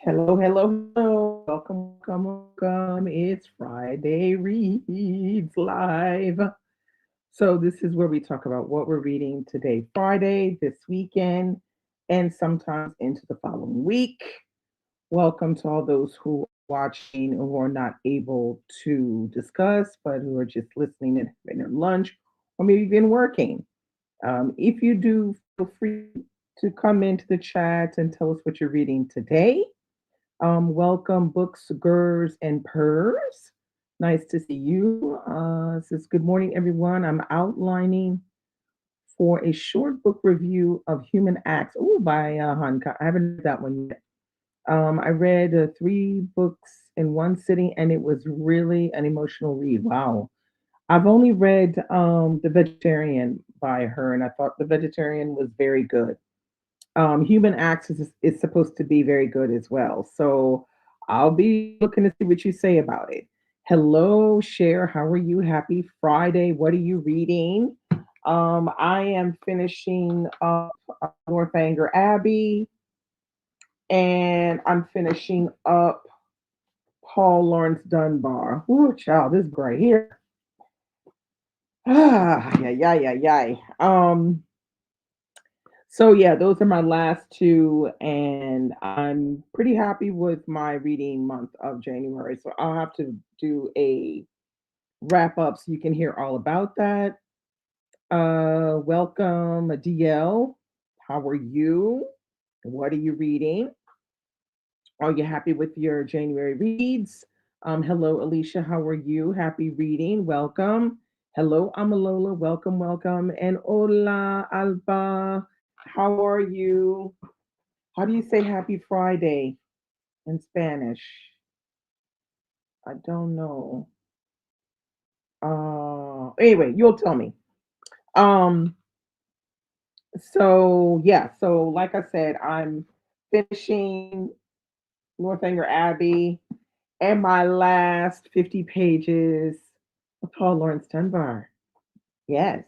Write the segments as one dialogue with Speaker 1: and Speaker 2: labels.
Speaker 1: Hello, hello, hello. Welcome, welcome, welcome. It's Friday Reads Live. So, this is where we talk about what we're reading today, Friday, this weekend, and sometimes into the following week. Welcome to all those who are watching and who are not able to discuss, but who are just listening and having their lunch or maybe even working. If you do, feel free to come into the chat and tell us what you're reading today. Welcome, books, gers, and purrs. Nice to see you. It says, good morning, everyone. I'm outlining for a short book review of Human Acts. Oh, by Hanka. I haven't read that one yet. I read three books in one sitting, and it was really an emotional read. Wow. I've only read The Vegetarian by her, and I thought The Vegetarian was very good. Human Access is supposed to be very good as well. So I'll be looking to see what you say about it. Hello, Cher. How are you? Happy Friday. What are you reading? I am finishing up Northanger Abbey, and I'm finishing up Paul Lawrence Dunbar. Ooh, child, this book right here. Ah, yeah, yeah, yeah, yeah. So yeah, those are my last two, and I'm pretty happy with my reading month of January. So I'll have to do a wrap up so you can hear all about that. Welcome, DL. How are you? What are you reading? Are you happy with your January reads? Hello, Alicia. How are you? Happy reading. Welcome. Hello, Amalola. Welcome, welcome. And hola, Alba. How are you? How do you say happy Friday in Spanish? I don't know. Anyway, you'll tell me. Um, so yeah, so like I said, I'm finishing Northanger Abbey and my last 50 pages of Paul Lawrence Dunbar. Yes.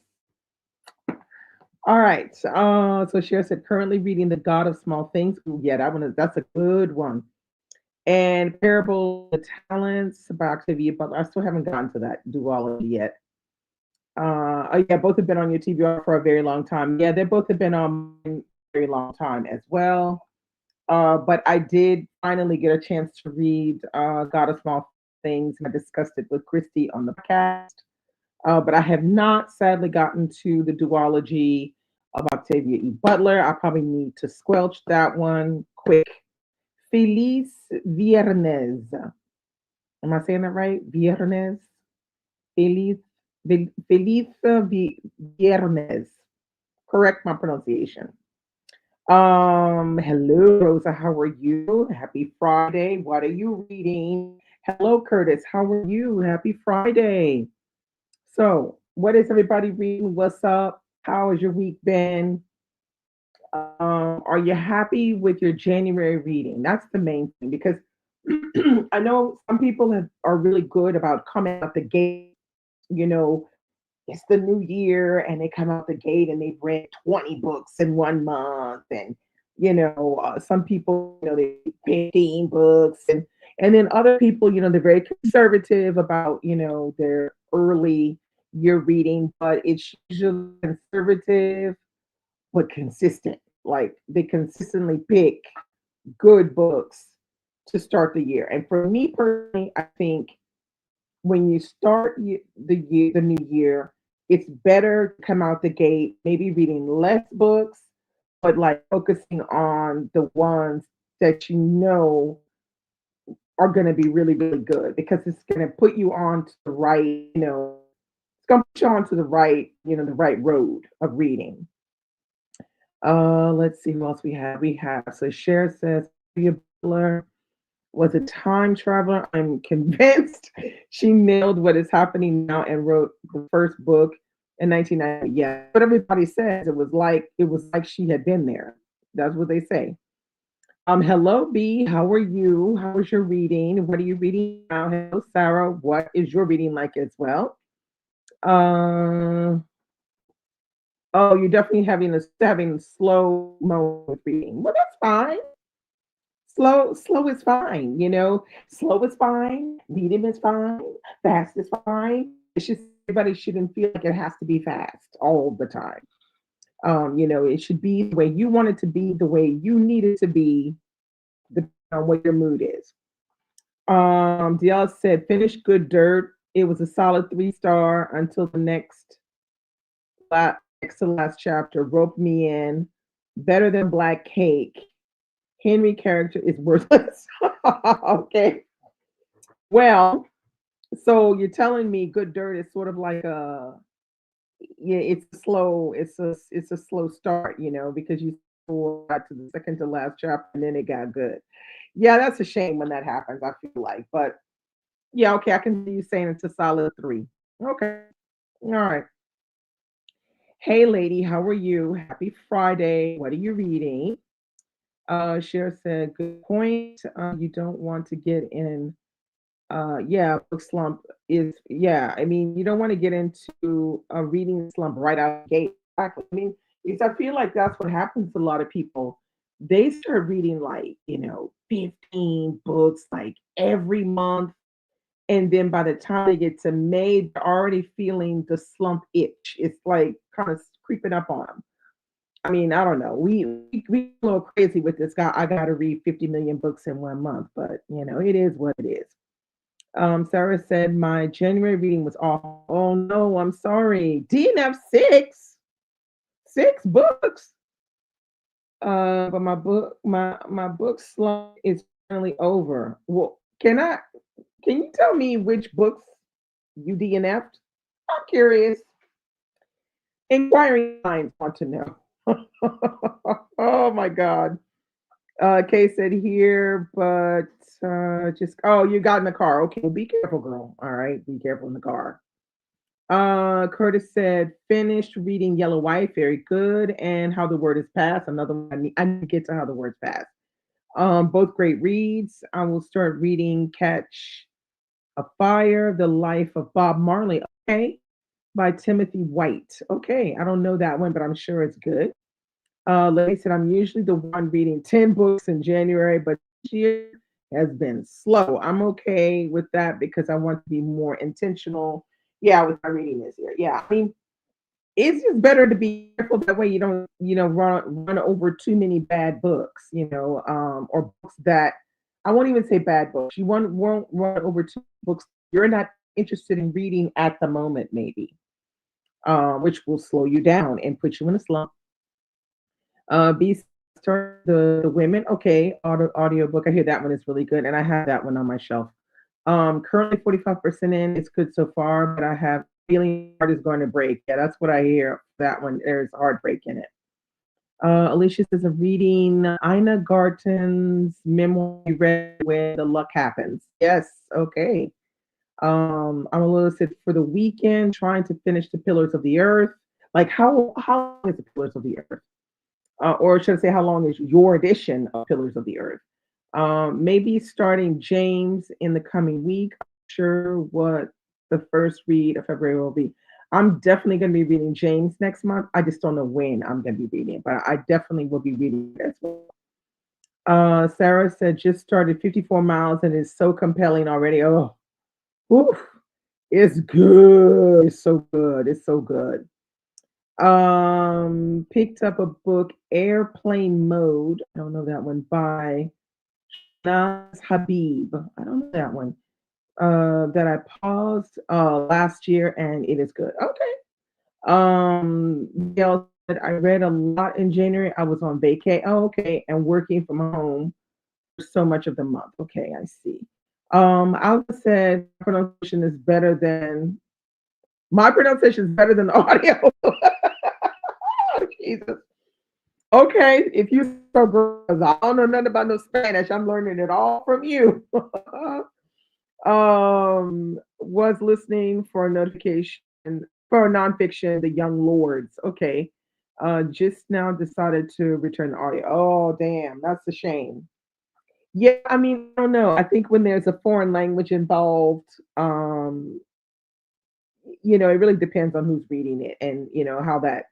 Speaker 1: All right. So Cher said currently reading The God of Small Things. Ooh, yeah, that's a good one. And Parable of the Talents by Octavia Butler. I still haven't gotten to that duology yet. Oh yeah, both have been on your TBR for a very long time. Yeah, they both have been on a very long time as well. But I did finally get a chance to read God of Small Things, and I discussed it with Christy on the podcast. But I have not sadly gotten to the duology of Octavia E. Butler. I probably need to squelch that one quick. Feliz Viernes. Am I saying that right? Viernes. Feliz, Feliz Viernes. Correct my pronunciation. Hello, Rosa. How are you? Happy Friday. What are you reading? Hello, Curtis. How are you? Happy Friday. So, what is everybody reading? What's up? How has your week been? Are you happy with your January reading? That's the main thing because I know some people are really good about coming out the gate. You know, it's the new year and they come out the gate and they've read 20 books in 1 month. And, some people, they read 15 books. And then other people, they're very conservative about, their early year reading, but it's usually conservative but consistent. Like they consistently pick good books to start the year. And for me personally, I think when you start the new year, it's better to come out the gate maybe reading less books, but like focusing on the ones that are going to be really really good because it's going to put you on to the right, it's going to put you on to the right, the right road of reading. Let's see who else we have. We have so Cher says Butler was a time traveler. I'm convinced she nailed what is happening now and wrote the first book in 1990. Yeah, but everybody says it was like she had been there. That's what they say. Hello B, how are you? How was your reading? What are you reading now? Hello Sarah, what is your reading like as well? Uh, oh, you're definitely having slow moment with reading. Well, that's fine. Slow is fine, slow is fine, medium is fine, fast is fine. It's just everybody shouldn't feel like it has to be fast all the time. It should be the way you want it to be, the way you need it to be, depending on what your mood is. DL said, finish Good Dirt. It was a solid 3 star until the next to last chapter. Rope me in. Better than Black Cake. Henry character is worthless. Okay. Well, so you're telling me Good Dirt is sort of like yeah, it's a slow start, because you got to the second to last chapter and then it got good. Yeah, that's a shame when that happens, I feel like. But yeah, okay, I can see you saying it's a solid 3. Okay. All right. Hey lady, how are you? Happy Friday. What are you reading? Cher said, good point. You don't want to get in yeah, book slump is, yeah, I mean, you don't want to get into a reading slump right out the gate. Exactly. I mean, because I feel like that's what happens to a lot of people. They start reading like, 15 books like every month. And then by the time they get to May, they're already feeling the slump itch. It's like kind of creeping up on them. I mean, I don't know. We a little crazy with this guy. I got to read 50 million books in 1 month, but it is what it is. Sarah said my January reading was awful. Oh no, I'm sorry. DNF six books. But my book slump is finally over. Well, can you tell me which books you DNF'd? I'm curious. Inquiring minds want to know. Oh my God. Kay said here, but just you got in the car. Okay, well, be careful, girl. All right, be careful in the car. Curtis said finished reading Yellow White, very good, and How the Word is Passed. Another one I need to get to How the Word's Passed. Both great reads. I will start reading Catch a Fire: The Life of Bob Marley. Okay, by Timothy White. Okay, I don't know that one, but I'm sure it's good. Lady said, I'm usually the one reading 10 books in January, but this year has been slow. I'm okay with that because I want to be more intentional. Yeah, with my reading this year. Yeah, I mean, it's just better to be careful that way you don't, run over too many bad books, or books that I won't even say bad books. You won't run over two books you're not interested in reading at the moment, maybe, which will slow you down and put you in a slump. B start the women. Okay, audiobook. I hear that one is really good, and I have that one on my shelf. Currently 45% in. It's good so far, but I have feeling heart is going to break. Yeah, that's what I hear. That one, there's heartbreak in it. Alicia says, I'm reading Ina Garten's memoir, You Read When the Luck Happens. Yes, okay. I'm a little sick for the weekend, trying to finish The Pillars of the Earth. Like, how long is The Pillars of the Earth? Or should I say, how long is your edition of Pillars of the Earth? Maybe starting James in the coming week. I'm sure what the first read of February will be. I'm definitely going to be reading James next month. I just don't know when I'm going to be reading it, but I definitely will be reading it as well. Sarah said, just started 54 miles and it's so compelling already. Oh, oof, it's good. It's so good. It's so good. Picked up a book, Airplane Mode. I don't know that one by Nas Habib. I don't know that one. That I paused last year and it is good. Okay. Gail said I read a lot in January. I was on vacay. Oh, okay, and working from home for so much of the month. Okay, I see. Alva said pronunciation is better than my pronunciation is better than the audio. Jesus. Okay, if you so girls, I don't know nothing about no Spanish. I'm learning it all from you. Was listening for a notification for nonfiction, The Young Lords. Okay. Just now decided to return the audio. Oh, damn, that's a shame. Yeah, I mean, I don't know. I think when there's a foreign language involved, it really depends on who's reading it and how that,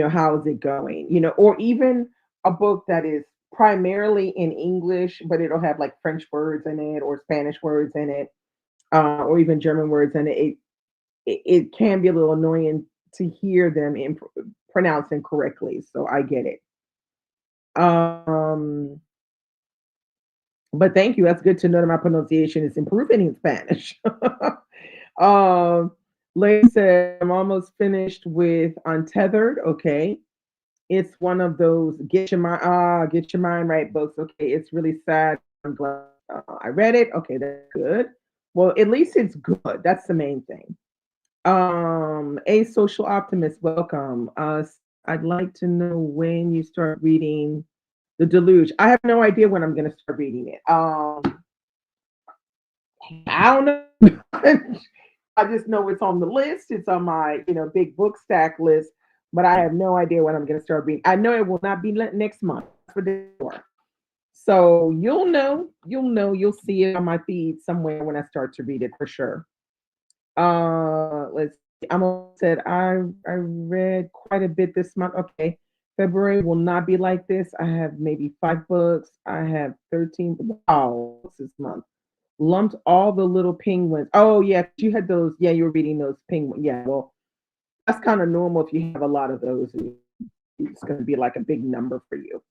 Speaker 1: how is it going, or even a book that is primarily in English, but it'll have like French words in it or Spanish words in it, or even German words in it. It can be a little annoying to hear them pronounced incorrectly. So I get it. Um, but thank you. That's good to know that my pronunciation is improving in Spanish. um, Lady said, I'm almost finished with Untethered. Okay. It's one of those get your mind right books. Okay. It's really sad. I'm glad I read it. Okay. That's good. Well, at least it's good. That's the main thing. A social optimist, welcome. I'd like to know when you start reading The Deluge. I have no idea when I'm going to start reading it. I don't know. I just know it's on the list. It's on my, big book stack list, but I have no idea when I'm going to start reading. I know it will not be next month for sure. So you'll see it on my feed somewhere when I start to read it for sure. Let's see. I'm said I read quite a bit this month. Okay. February will not be like this. I have maybe 5 books. I have 13 books this month. Lumped all the little penguins. Oh yeah, you had those. Yeah, you were reading those penguins. Yeah, well, that's kind of normal if you have a lot of those. It's going to be like a big number for you.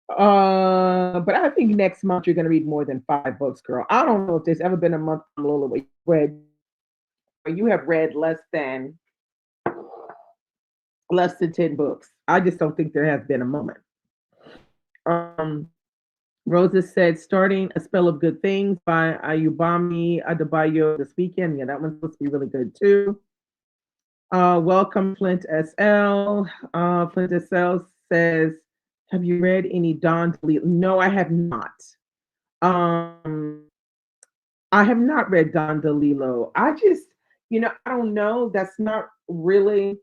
Speaker 1: But I think next month you're going to read more than 5 books, girl. I don't know if there's ever been a month, Lola, where you have read less than 10 books. I just don't think there has been a moment. Um, Rosa said, starting A Spell of Good Things by Ayubami Adebayo this weekend. Yeah, that one's supposed to be really good too. Welcome, Flint SL. Flint SL says, have you read any Don DeLillo? No, I have not. Um, I have not read Don DeLillo. I don't know. That's not really.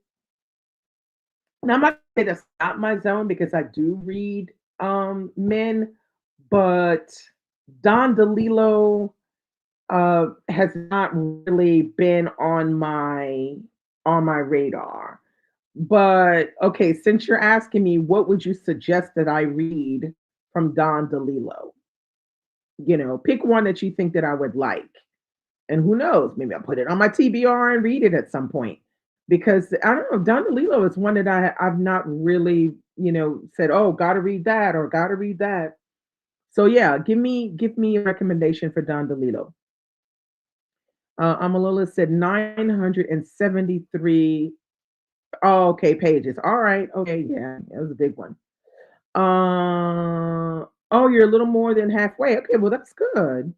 Speaker 1: Now, I'm not gonna say that's not my zone because I do read men, but Don DeLillo has not really been on my radar. But okay, since you're asking me, what would you suggest that I read from Don DeLillo? Pick one that you think that I would like. And who knows, maybe I'll put it on my TBR and read it at some point. Because I don't know, Don DeLillo is one that I've not really, said, oh, gotta read that or gotta read that. So yeah, give me a recommendation for Don DeLillo. Amalola said 973. Oh, okay, pages. All right. Okay, yeah, that was a big one. Oh, you're a little more than halfway. Okay, well that's good.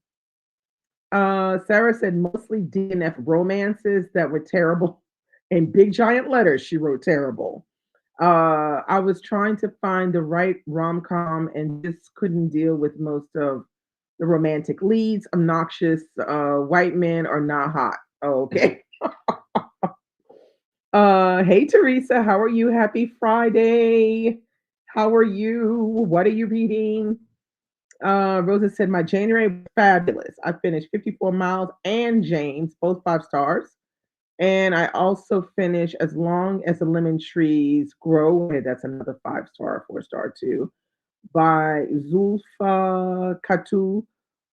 Speaker 1: Sarah said mostly DNF romances that were terrible. In big giant letters, she wrote terrible. I was trying to find the right rom com and just couldn't deal with most of the romantic leads. Obnoxious white men are not hot. Oh, okay. Hey Teresa, how are you? Happy Friday. How are you? What are you reading? Rosa said my January was fabulous. I finished 54 miles and James, both 5 stars. And I also finished As Long as the Lemon Trees Grow. Okay, that's another 5 star, 4 star too, by Zulfa Katu,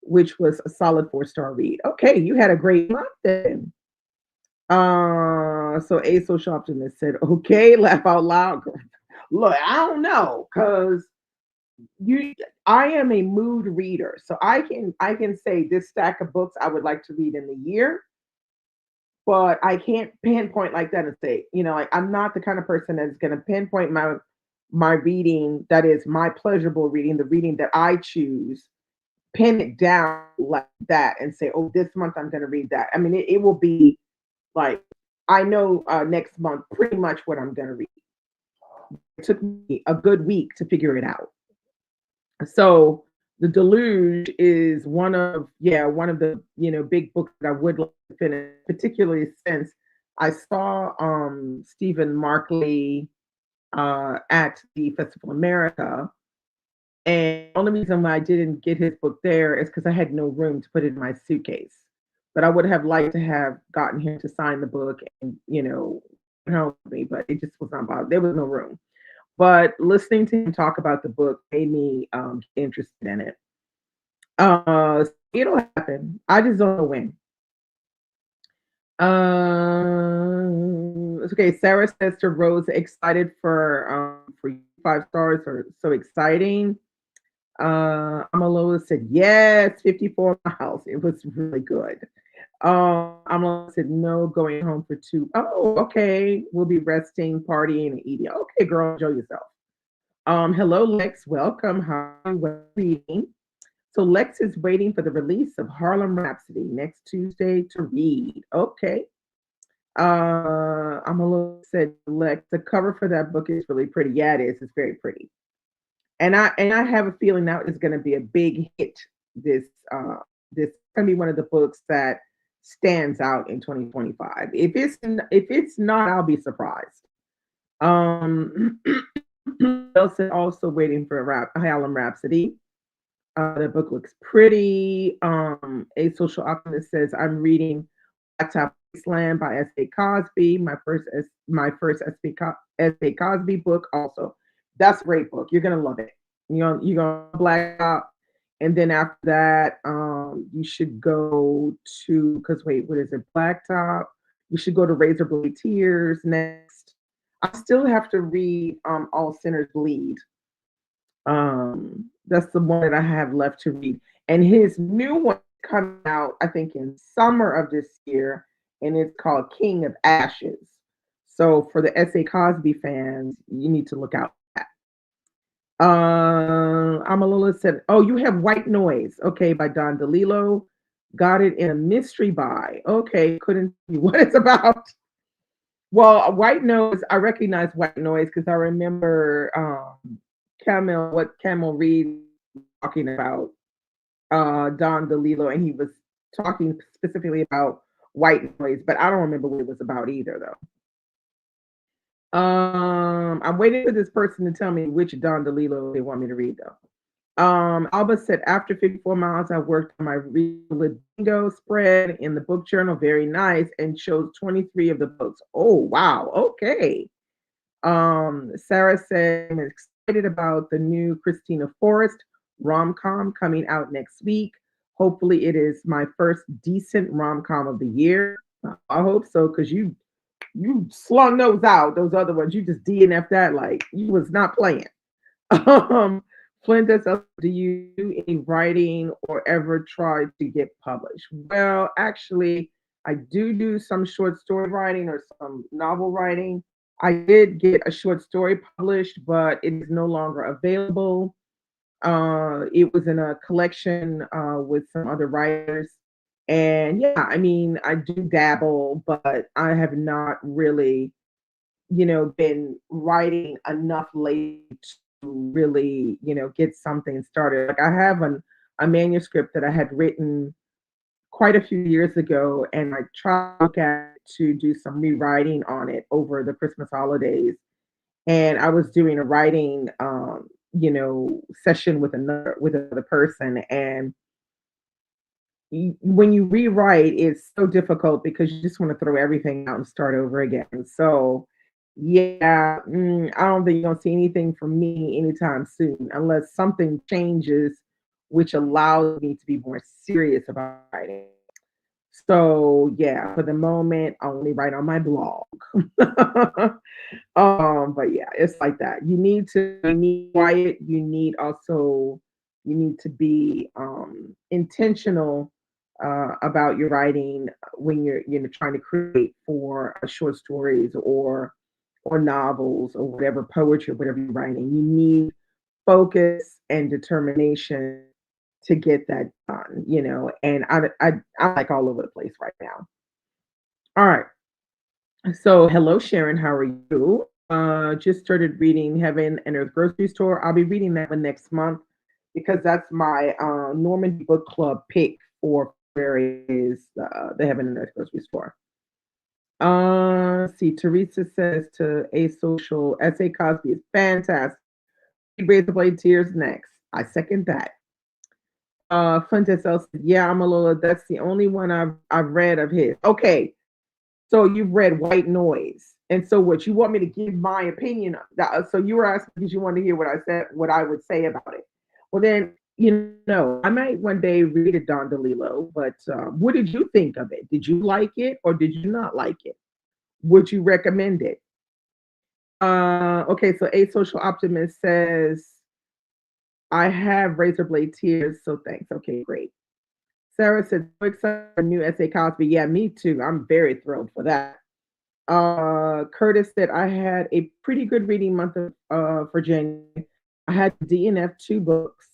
Speaker 1: which was a solid 4 star read. Okay, you had a great month then. So A Social Optimist said, okay, laugh out loud. Look, I don't know, because you I am a mood reader. So I can say this stack of books I would like to read in the year, but I can't pinpoint like that and say, like I'm not the kind of person that's gonna pinpoint my reading that is my pleasurable reading, the reading that I choose, pin it down like that and say, oh, this month I'm gonna read that. I mean, it will be like I know next month pretty much what I'm gonna read. It took me a good week to figure it out. So the Deluge is one of the big books that I would like to finish, particularly since I saw Stephen Markley at the Festival of America. And the only reason why I didn't get his book there is because I had no room to put it in my suitcase. But I would have liked to have gotten him to sign the book and help me, but it just was not about. There was no room. but listening to him talk about the book made me get interested in it. It'll happen. I just don't know when. It's okay. Sarah says to Rose, excited for you, 5 stars or so exciting. Amalola said yes, 54 miles. It was really good. Amalola said no, going home for two. Oh, okay. We'll be resting, partying, and eating. Okay, girl, enjoy yourself. Hello, Lex. Welcome. How are you reading? So Lex is waiting for the release of Harlem Rhapsody next Tuesday to read. Okay. I'm a little said Lex. The cover for that book is really pretty. Yeah, it is. It's very pretty. And I have a feeling now it's gonna be a big hit. This this is gonna be one of the books that stands out in 2025. If it's not, I'll be surprised. Um Elsa also waiting for Harlem Rhapsody. The book looks pretty. A social optimist says, I'm reading Blacktop Wasteland by S.A. Cosby, S.A. Cosby book also. That's a great book. You're gonna love it. You're gonna Blacktop. And then after that, you should go to, because wait, what is it? Blacktop. You should go to Razor Blade Tears next. I still have to read All Sinners Bleed. That's the one that I have left to read. And his new one coming out, I think, in summer of this year, and it's called King of Ashes. So for the S.A. Cosby fans, you need to look out for that. Amalula said, "Oh, you have White Noise, okay, by Don DeLillo. Got it in a mystery buy. Okay, couldn't see what it's about." Well, White Noise, I recognize White Noise because I remember what Camel Reed was talking about Don DeLillo, and he was talking specifically about White Noise, but I don't remember what it was about either, though. I'm waiting for this person to tell me which Don DeLillo they want me to read, though. Alba said, after 54 miles, I worked on my read bingo spread in the book journal. Very nice. And chose 23 of the books. Oh, wow. Okay. Sarah said, I'm excited about the new Christina Forrest rom-com coming out next week. Hopefully it is my first decent rom-com of the year. I hope so, because you slung those out. Those other ones, you just DNF that like you was not playing. Flint says, do you do any writing or ever try to get published? Well, actually, I do some short story writing or some novel writing. I did get a short story published, but it is no longer available. It was in a collection with some other writers. And yeah, I mean, I do dabble, but I have not really, been writing enough lately to really, get something started. Like I have a manuscript that I had written quite a few years ago, and I tried to look at to do some rewriting on it over the Christmas holidays. And I was doing a writing, session with another person, and when you rewrite, it's so difficult because you just want to throw everything out and start over again. So, yeah, I don't think you're gonna see anything from me anytime soon, unless something changes, which allows me to be more serious about writing. So yeah, for the moment, I only write on my blog. But yeah, it's like that. You need quiet. You need to be intentional about your writing when you're trying to create for short stories or novels or whatever poetry, whatever you're writing. You need focus and determination to get that done. And I'm like all over the place right now. All right. So hello, Sharon. How are you? Just started reading Heaven and Earth Grocery Store. I'll be reading that one next month because that's my Normandy Book Club pick for February is the Heaven and Earth Grocery Store. See, Teresa says to A Social, S.A. Cosby is fantastic. Razor Blade Tears next. I second that. Fuentes said, yeah, Amalola, that's the only one I've read of his. Okay, so you've read White Noise, And so, what you want me to give my opinion? So you were asking because you want to hear what I said, what I would say about it. Well, then I might one day read it, Don DeLillo. But what did you think of it? Did you like it or did you not like it? Would you recommend it? Okay, so a social optimist says I have razor blade tears, so thanks. Okay, great. Sarah said, so excited for new essay Cosby. Yeah, me too. I'm very thrilled for that. Curtis said, I had a pretty good reading month for January. I had DNF 2 books.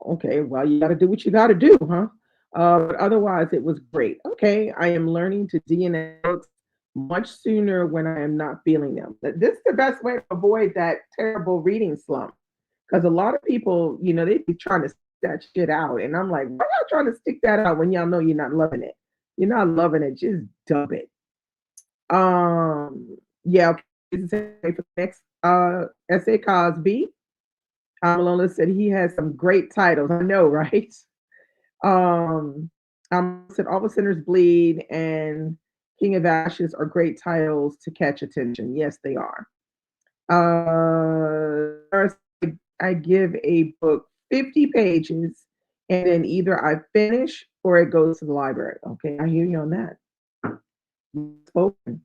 Speaker 1: Okay, well, you got to do what you got to do, huh? But otherwise, it was great. Okay, I am learning to DNF books much sooner when I am not feeling them. This is the best way to avoid that terrible reading slump. Because a lot of people, they be trying to stick that shit out. And I'm like, why y'all trying to stick that out when y'all know you're not loving it? You're not loving it, just dump it. Yeah, okay. This is for the next essay Cosby. Lola said he has some great titles. I know, right? Um, said All the Sinners Bleed and King of Ashes are great titles to catch attention. Yes, they are. Sarah said, I give a book 50 pages and then either I finish or it goes to the library. Okay, I hear you on that. Spoken.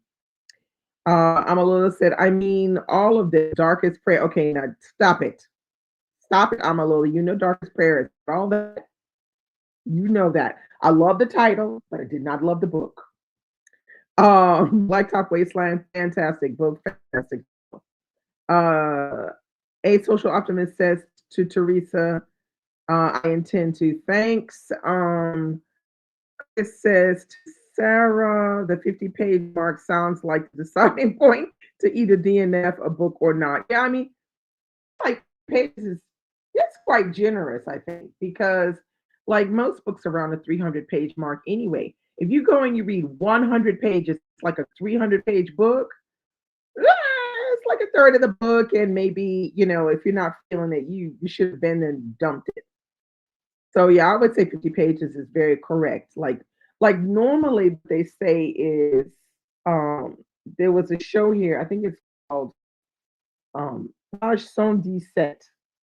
Speaker 1: Amalula said, I mean, all of the darkest prayer. Okay, now stop it. Stop it, Amalula. You know, darkest prayer is all that. You know that. I love the title, but I did not love the book. Blacktop Wasteland, fantastic book, fantastic. Uh, a social optimist says to Teresa, I intend to. Thanks. It says to Sarah, the 50-page mark sounds like the deciding point to either DNF a book or not. Yeah, I mean, like pages, that's quite generous, I think, because like most books around the 300-page mark anyway. If you go and you read 100 pages, it's like a 300-page book. It's like a third of the book, and maybe if you're not feeling it, you should have been and dumped it. So yeah, I would say 50 pages is very correct. Like normally what they say is um there was a show here, I think it's called Page 117.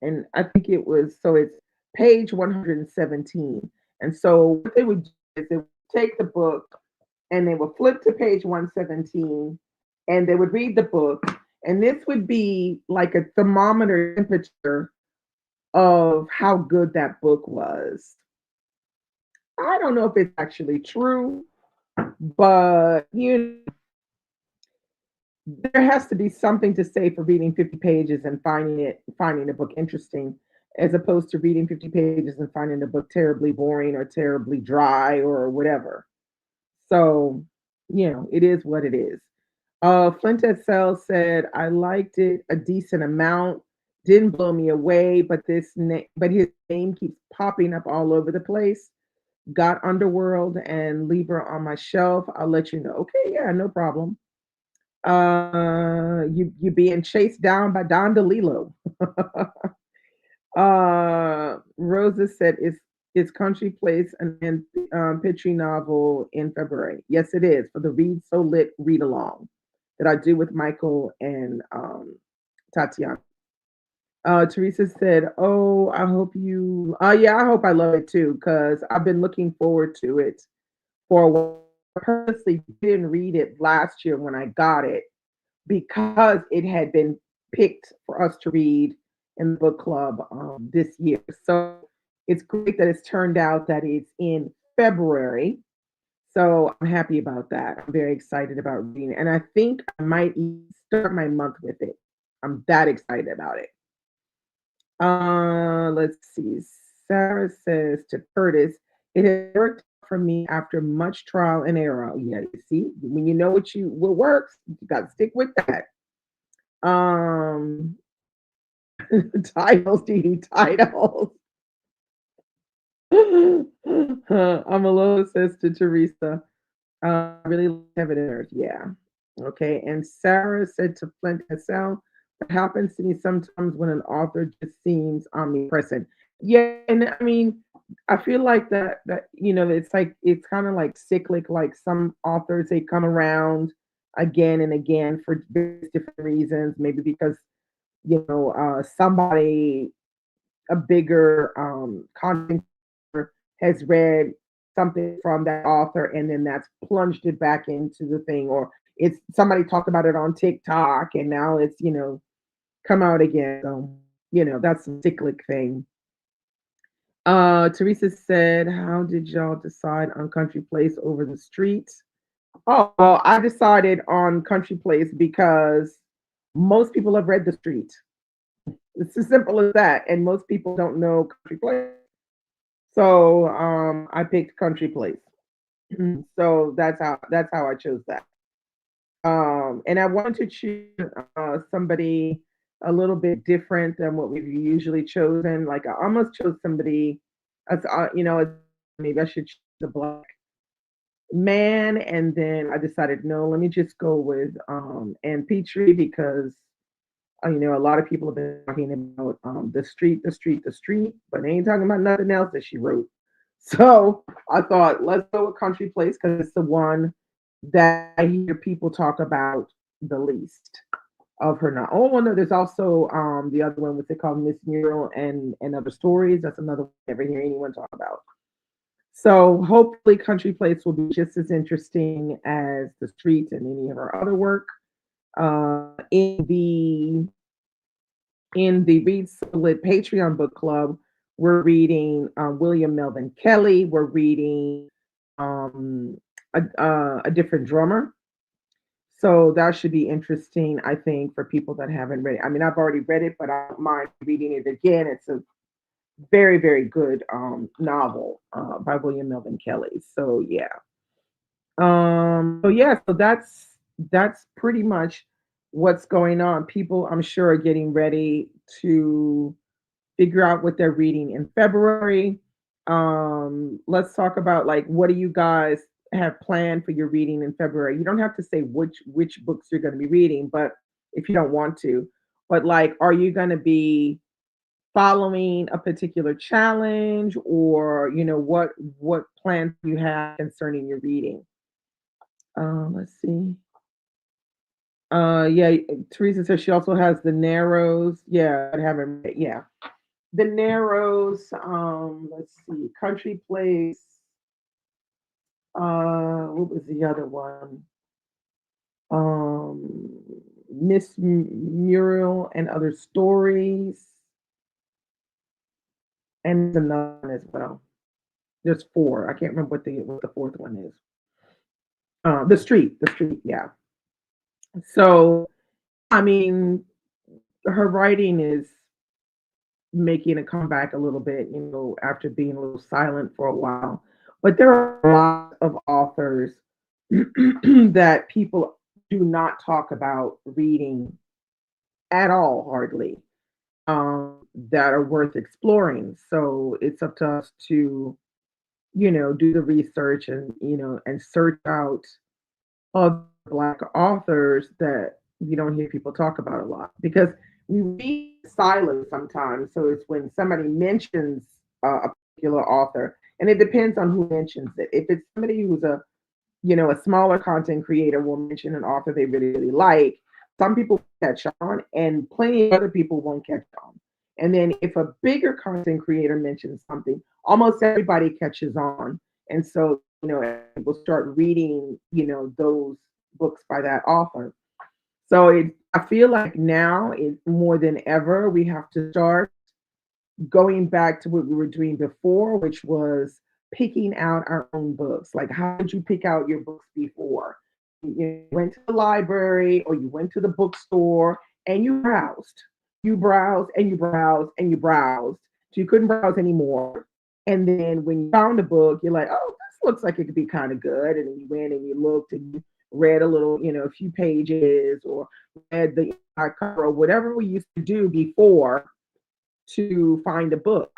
Speaker 1: And I think it was so it's page 117. And so what they would do is they would take the book and they would flip to page 117 and they would read the book. And this would be like a thermometer temperature of how good that book was. I don't know if it's actually true, but there has to be something to say for reading 50 pages and finding the book interesting, as opposed to reading 50 pages and finding the book terribly boring or terribly dry or whatever. So, it is what it is. Flint Cell said, I liked it a decent amount. Didn't blow me away, but his name keeps popping up all over the place. Got Underworld and Libra on my shelf. I'll let you know. Okay, yeah, no problem. You being chased down by Don DeLillo. Rosa said it's Country Place and Pitchy novel in February. Yes, it is for the Read So Lit read along that I do with Michael and Tatiana. Teresa said, "Oh, I hope you. Yeah, I hope I love it too because I've been looking forward to it for a while. I purposely didn't read it last year when I got it because it had been picked for us to read in the book club this year. So it's great that it's turned out that it's in February. So I'm happy about that. I'm very excited about reading it. And I think I might even start my month with it. I'm that excited about it. Let's see. Sarah says to Curtis, it has worked for me after much trial and error. Yeah, you see, when you know what works, you got to stick with that. Um, titles, DD titles. Amalo says to Teresa, really love Heaven and Earth. Yeah. Okay. And Sarah said to Flint herself, what happens to me sometimes when an author just seems omnipresent. Yeah, and I mean, I feel like that it's kind of like cyclic, like some authors they come around again and again for various different reasons. Maybe because somebody, a bigger content creator, has read something from that author, and then that's plunged it back into the thing, or it's somebody talked about it on TikTok, and now it's come out again. So that's a cyclic thing. Teresa said, "How did y'all decide on Country Place over the street?" Oh, well, I decided on Country Place because most people have read The Street. It's as simple as that, and most people don't know Country Place. So I picked Country Place. So that's how I chose that. And I wanted to choose somebody a little bit different than what we've usually chosen. Like I almost chose somebody as maybe I should choose the black man, and then I decided no, let me just go with Ann Petrie because a lot of people have been talking about the street, the street, the street, but they ain't talking about nothing else that she wrote. So I thought, let's go with Country Place because it's the one that I hear people talk about the least of her now. Oh, well, no, there's also the other one, what's it called, Miss Mural and Other Stories. That's another one I never hear anyone talk about. So hopefully, Country Place will be just as interesting as The Street and any of her other work. In the Read Solid Patreon book club, we're reading William Melvin Kelly. We're reading um, a different drummer. So that should be interesting, I think, for people that haven't read it. I mean, I've already read it, but I don't mind reading it again. It's a very, very good novel by William Melvin Kelly. So yeah. So that's pretty much what's going on. People, I'm sure, are getting ready to figure out what they're reading in February. Let's talk about like what do you guys have planned for your reading in February? You don't have to say which books you're going to be reading, but if you don't want to, but like, are you going to be following a particular challenge, or what plans do you have concerning your reading? Let's see. Yeah, Teresa says she also has the Narrows. Yeah, I haven't read. Yeah, the Narrows. Let's see, Country Place. What was the other one? Um, Miss Muriel and Other Stories, and another one as well. There's four. I can't remember what the fourth one is. The Street. Yeah. So I mean, her writing is making a comeback a little bit, after being a little silent for a while. But there are a lot of authors that people do not talk about reading at all, hardly, that are worth exploring. So it's up to us to, do the research and search out other Black authors that we don't hear people talk about a lot because we read silence sometimes. So it's when somebody mentions a particular author, and it depends on who mentions it. If it's somebody who's a smaller content creator will mention an author they really, really like, some people catch on, and plenty of other people won't catch on. And then if a bigger content creator mentions something, almost everybody catches on. And so, people start reading, those books by that author. So I feel like now, more than ever, we have to start going back to what we were doing before, which was picking out our own books. Like, how did you pick out your books before? You went to the library or you went to the bookstore and you browsed. You browsed and you browsed and you browsed. So you couldn't browse anymore. And then when you found a book, you're like, oh, this looks like it could be kind of good. And then you went and you looked and you read a little, a few pages, or read the cover, or whatever we used to do before to find a book.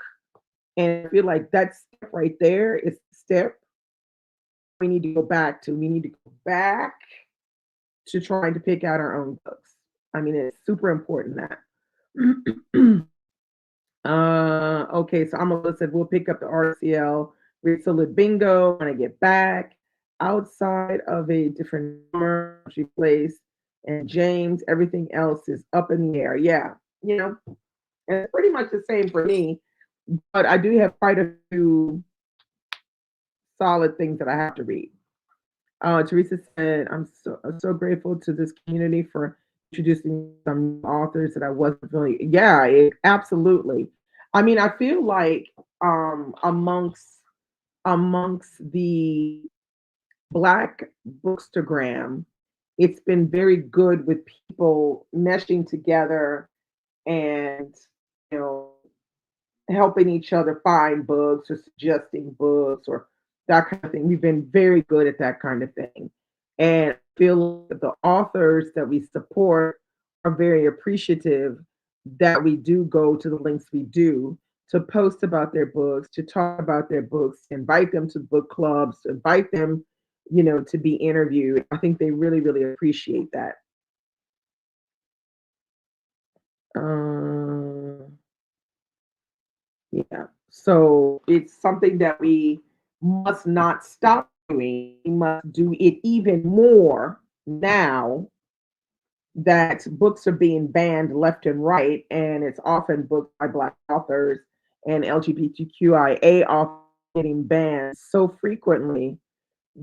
Speaker 1: And I feel like that step right there is the step we need to go back to. We need to go back to trying to pick out our own books. I mean, it's super important that. Okay, so I'm said we'll pick up the RCL Read Solid Bingo when I get back. outside of a different place and James, everything else is up in the air. Yeah, you know, and it's pretty much the same for me. But I do have quite a few solid things that I have to read. Teresa said, I'm so grateful to this community for introducing some authors that I wasn't really. Yeah, absolutely. I mean, I feel like amongst the Black bookstagram, it's been very good with people meshing together and you know helping each other find books or suggesting books or that kind of thing. We've been very good at that kind of thing. And I feel like the authors that we support are very appreciative that we do go to the links we do to post about their books, to talk about their books, invite them to book clubs, to invite them, to be interviewed. I think they really, really appreciate that. Um, Yeah. So it's something that we must not stop doing. We must do it even more now that books are being banned left and right, and it's often books by Black authors and LGBTQIA authors getting banned so frequently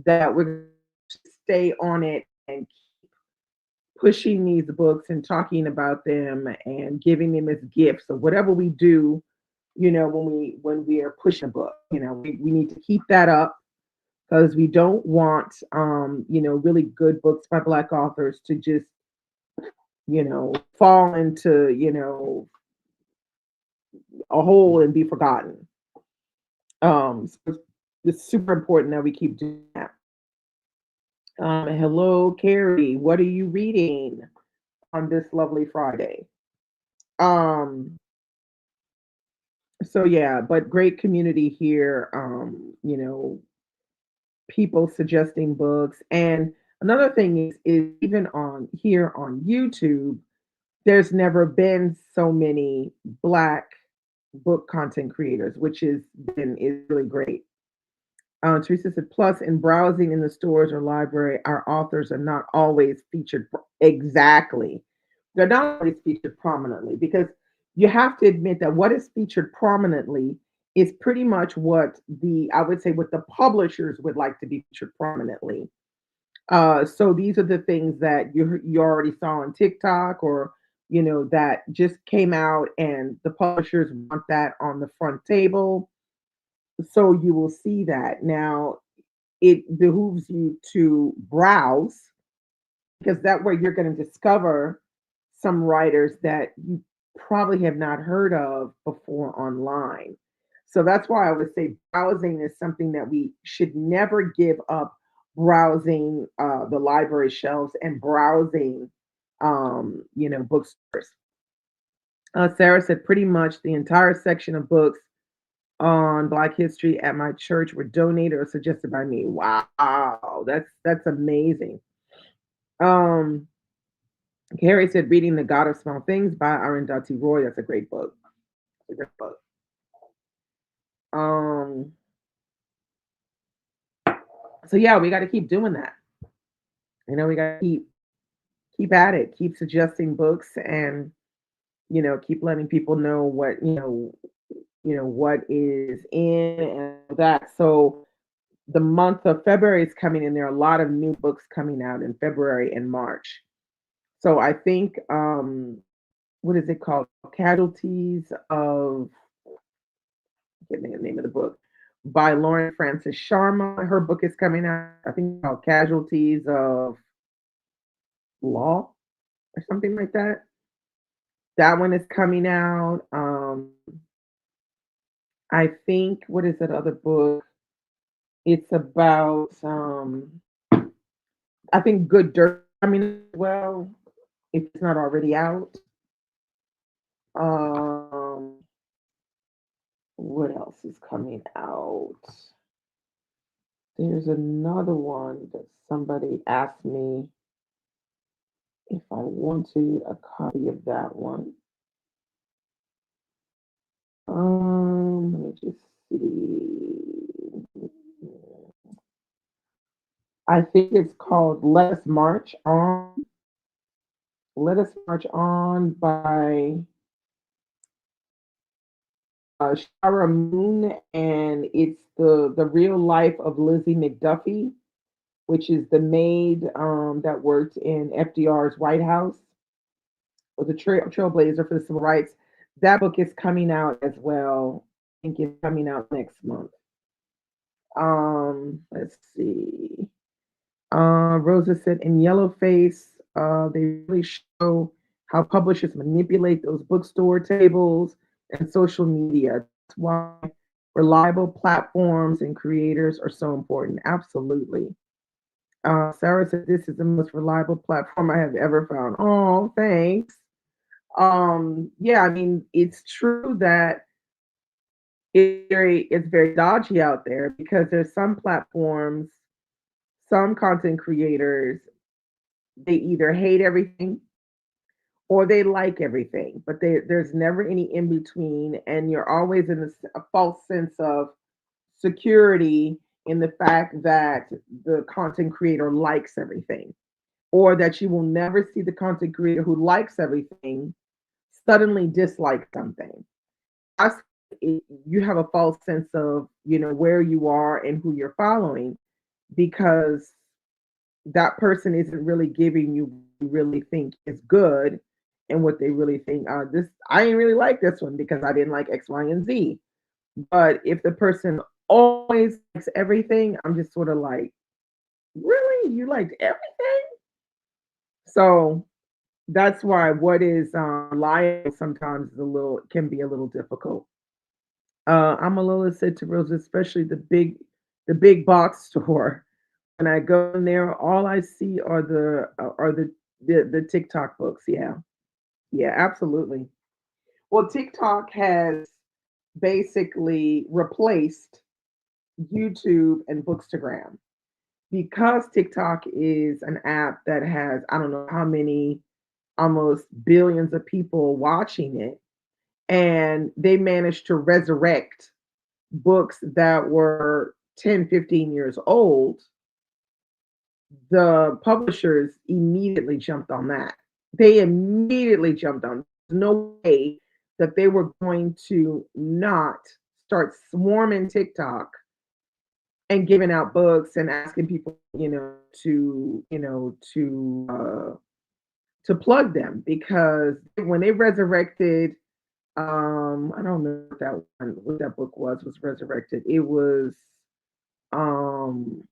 Speaker 1: that we're going to stay on it and pushing these books and talking about them and giving them as gifts or whatever we do, when we are pushing a book. We need to keep that up because we don't want really good books by Black authors to just fall into a hole and be forgotten. So it's super important that we keep doing that. Hello, Carrie. What are you reading on this lovely Friday? Um, so yeah, but great community here. People suggesting books. And another thing is even on here on YouTube, there's never been so many Black book content creators, which is really great. Teresa said, plus in browsing in the stores or library, our authors are not always featured exactly. They're not always featured prominently because you have to admit that what is featured prominently is pretty much what I would say what the publishers would like to be featured prominently. So these are the things that you already saw on TikTok or that just came out and the publishers want that on the front table. So you will see that. Now it behooves you to browse because that way you're going to discover some writers that you probably have not heard of before online. So that's why I would say browsing is something that we should never give up. Browsing the library shelves and browsing, bookstores. Sarah said pretty much the entire section of books on Black history at my church were donated or suggested by me. Wow, that's amazing. Um, Carrie said, reading The God of Small Things by Arundhati Roy. That's a great book. It's a great book. Um, so yeah, we got to keep doing that. We got to keep at it, keep suggesting books, and keep letting people know what what is in and that. So the month of February is coming, and there are a lot of new books coming out in February and March. So I think what is it called? Casualties of getting the name of the book by Lauren Francis Sharma. Her book is coming out. I think it's called Casualties of Law or something like that. That one is coming out. I think what is that other book? It's about I think Good Dirt coming as well, if it's not already out. Um, what else is coming out? There's another one that somebody asked me if I wanted a copy of that one. Let me just see. I think it's called Let Us March On. Let Us March On by Shara Moon, and it's the real life of Lizzie McDuffie, which is the maid that worked in FDR's White House, was a trailblazer for the civil rights. That book is coming out as well. I think it's coming out next month. Let's see. Rosa said in Yellowface, they really show how publishers manipulate those bookstore tables and social media. That's why reliable platforms and creators are so important. Absolutely. Sarah said this is the most reliable platform I have ever found. Oh, thanks. Yeah, I mean, it's true that it's very dodgy out there because there's some platforms, some content creators, they either hate everything or they like everything, but there's never any in between, and you're always in a false sense of security in the fact that the content creator likes everything, or that you will never see the content creator who likes everything suddenly dislike something. I, you have a false sense of where you are and who you're following because that person isn't really giving you what you really think is good and what they really think this I didn't really like this one because I didn't like X, Y, and Z. But if the person always likes everything, I'm just sort of like, really? You liked everything? So that's why what is reliable sometimes is a little can be a little difficult. Amalola said to Rose, especially the big box store. When I go in there, all I see are the TikTok books. Yeah, yeah, absolutely. Well, TikTok has basically replaced YouTube and Bookstagram because TikTok is an app that has I don't know how many almost billions of people watching it, and they managed to resurrect books that were 10, 15 years old. The publishers immediately jumped on that. They immediately jumped on. There's no way that they were going to not start swarming TikTok and giving out books and asking people, to plug them because when they resurrected, I don't know what that book was resurrected. It was um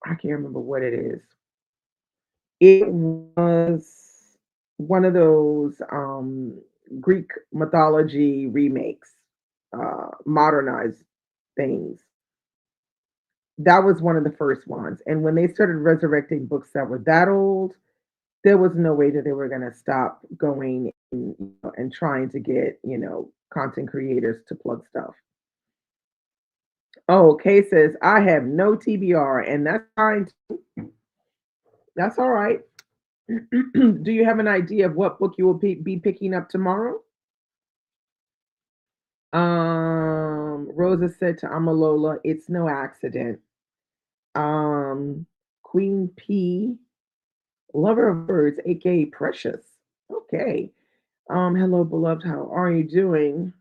Speaker 1: I can't remember what it is. It was one of those Greek mythology remakes, modernized things. That was one of the first ones. And when they started resurrecting books that were that old, there was no way that they were going to stop going and trying to get, content creators to plug stuff. Oh, Kay says, I have no TBR, and that's fine. That's all right. Do you have an idea of what book you will be picking up tomorrow? Rosa said to Amalola, it's no accident. Um, Queen P, lover of birds, aka Precious. Okay. Hello, beloved. How are you doing?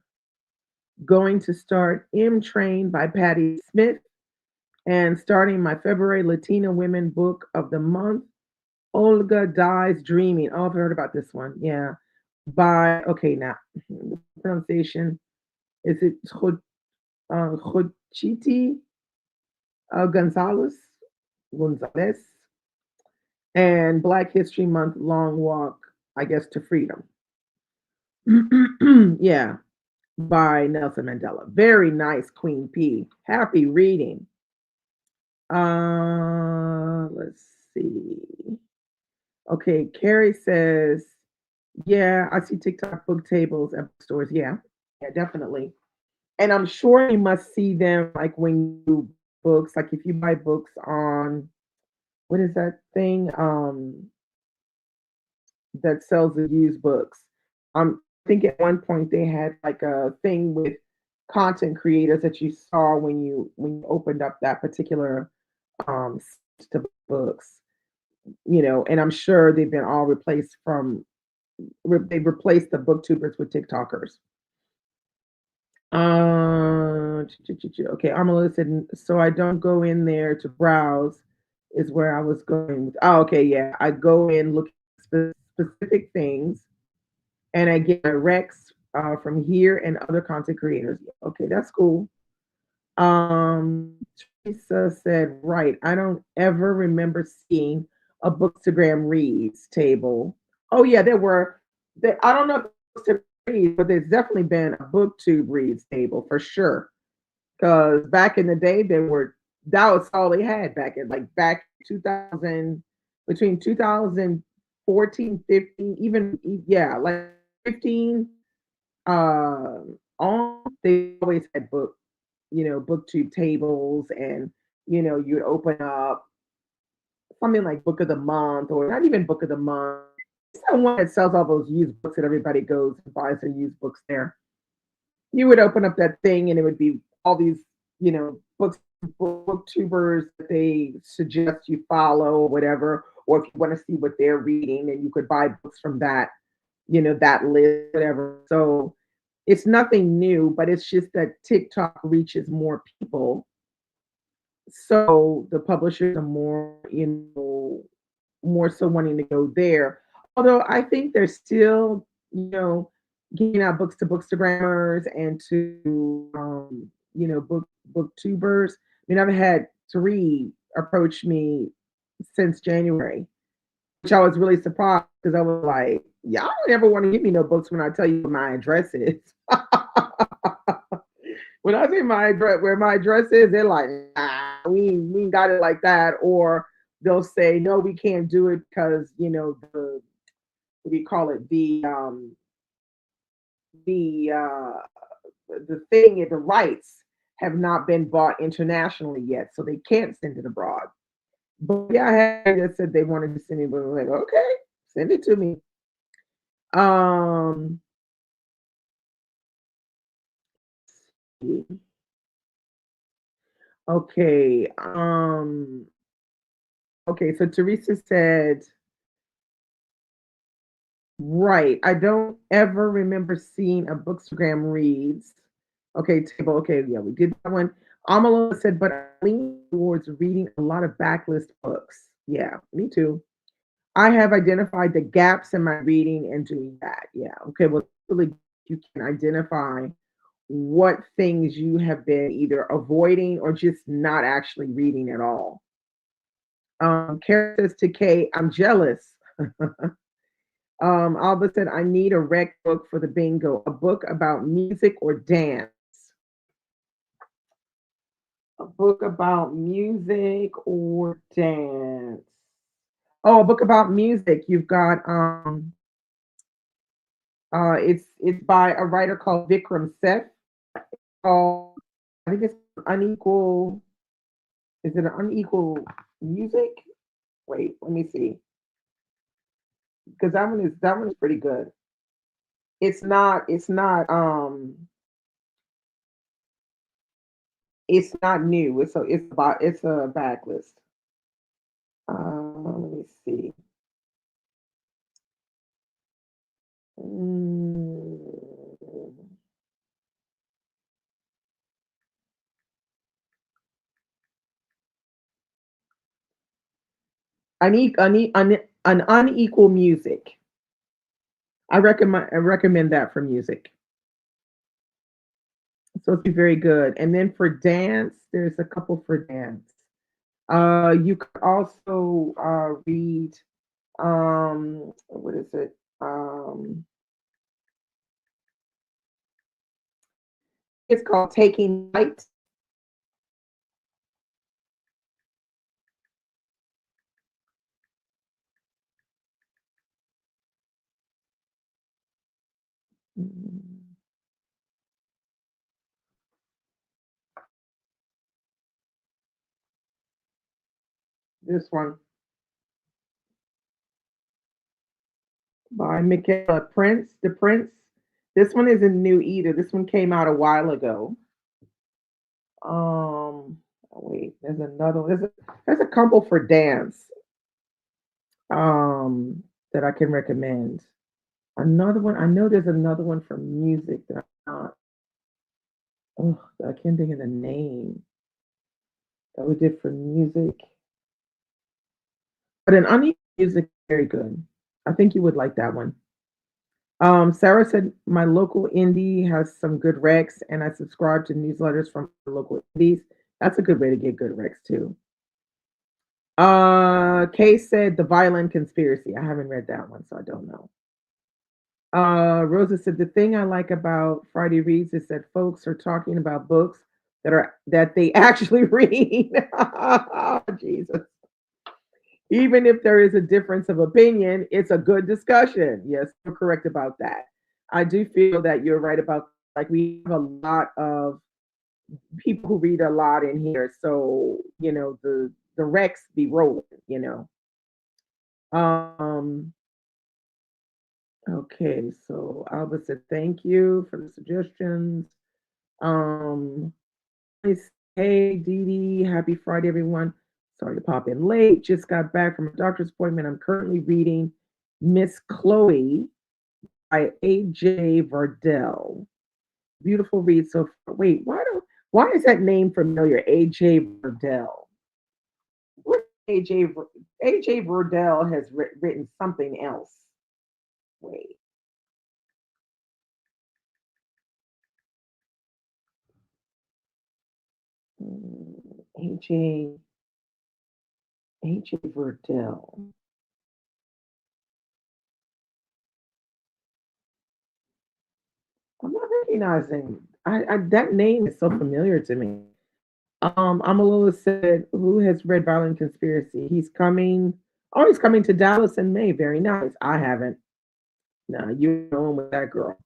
Speaker 1: Going to start M Train by Patti Smith and starting my February Latina Women Book of the Month, Olga Dies Dreaming. Oh, I've heard about this one. Yeah. By, okay, now, the pronunciation, is it Chochiti Gonzalez? Gonzalez? And Black History Month Long Walk, I guess, to Freedom. Yeah, by Nelson Mandela. Very nice, Queen P. Happy reading. Let's see. Okay, Carrie says, yeah, I see TikTok book tables at stores. Yeah, yeah, definitely. And I'm sure you must see them like when you books, like if you buy books on what is that thing that sells the used books. I think at one point they had like a thing with content creators that you saw when you opened up that particular to books, and I'm sure they've been all replaced they've replaced the booktubers with TikTokers. Okay, Amala said, so I don't go in there to browse, is where I was going with. Oh, okay, yeah. I go in looking for specific things and I get directs from here and other content creators. Okay, that's cool. Teresa said, right. I don't ever remember seeing a Bookstagram reads table. Oh yeah, I don't know if Bookstagram reads, but there's definitely been a BookTube reads table for sure. Because back in the day, that was all they had back 2000, between 2014, 15, even yeah, like 15 uh, on, they always had booktube tables, and you'd open up something like book of the month, or not even book of the month. It's the one that sells all those used books that everybody goes and buys their used books there. You would open up that thing and it would be all these, books, booktubers that they suggest you follow or whatever. Or if you want to see what they're reading, then you could buy books from that list, whatever. So it's nothing new, but it's just that TikTok reaches more people. So the publishers are more so wanting to go there. Although I think they're still, getting out books to bookstagrammers and to booktubers. I mean, I've had three approach me since January, which I was really surprised because I was like, y'all don't ever want to give me no books when I tell you what my address is. When I say my address, where my address is, they're like, nah, we ain't got it like that. Or they'll say, no, we can't do it because, the what do you call it? The thing the rights have not been bought internationally yet, so they can't send it abroad. But yeah, I had that said they wanted to send it, but I was like, okay, send it to me. Um, okay. Okay, so Teresa said, right. I don't ever remember seeing a bookstagram reads. Okay, table. Okay, yeah, we did that one. Amala said, but I lean towards reading a lot of backlist books. Yeah, me too. I have identified the gaps in my reading and doing that. Yeah. Okay. Well, really, you can identify what things you have been either avoiding or just not actually reading at all. Kara says to Kay, I'm jealous. Alba said, I need a rec book for the bingo, a book about music or dance. A book about music or dance. Oh, a book about music. You've got it's by a writer called Vikram Seth. Called, I think it's unequal. Is it an unequal music? Wait, let me see. Because that one is pretty good. It's not new. It's a backlist. Let me see. Mm, an unequal music. I recommend that for music. So it's very good. And then for dance, there's a couple for dance. You could also read what is it? It's called Taking Light. Mm, This one by Michaela Prince, the Prince. This one isn't new either. This one came out a while ago. Um, Oh, wait, there's another one. There's a couple for dance that I can recommend. Another one, I know there's another one for music that I'm not, oh, I can't think of the name that we did for music. But an uneven music is very good. I think you would like that one. Sarah said my local indie has some good recs, and I subscribe to newsletters from local indies. That's a good way to get good recs too. Kay said the Violin Conspiracy. I haven't read that one, so I don't know. Rosa said the thing I like about Friday Reads is that folks are talking about books that they actually read. Oh, Jesus. Even if there is a difference of opinion, it's a good discussion. Yes, you're correct about that. I do feel that you're right about, like, we have a lot of people who read a lot in here, so the Rex be rolling. Um, okay, so Alba said thank you for the suggestions. Um, hey Dee Dee, happy Friday, everyone. Sorry to pop in late. Just got back from a doctor's appointment. I'm currently reading Miss Chloe by A.J. Verdell. Beautiful read so far. Wait, why is that name familiar? A.J. Verdell. What A.J. Verdell has written something else. Wait. A.J. A.J. Verdell. I'm not recognizing. That name is so familiar to me. Amalula said, "Who has read Violent Conspiracy? He's coming. Oh, he's coming to Dallas in May. Very nice. I haven't. No, you're going with that girl."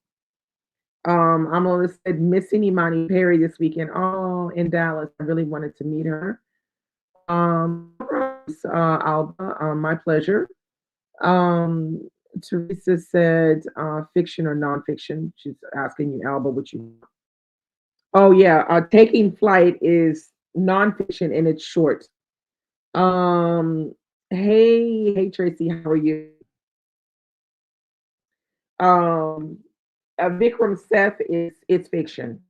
Speaker 1: Amalula said, "Missing Imani Perry this weekend. Oh, in Dallas. I really wanted to meet her. Alba, my pleasure." Um, Teresa said, "Fiction or nonfiction?" She's asking you, Alba, what you. Oh yeah, Taking Flight is nonfiction and it's short. Um, hey Tracy, how are you? Um, Vikram Seth is it's fiction.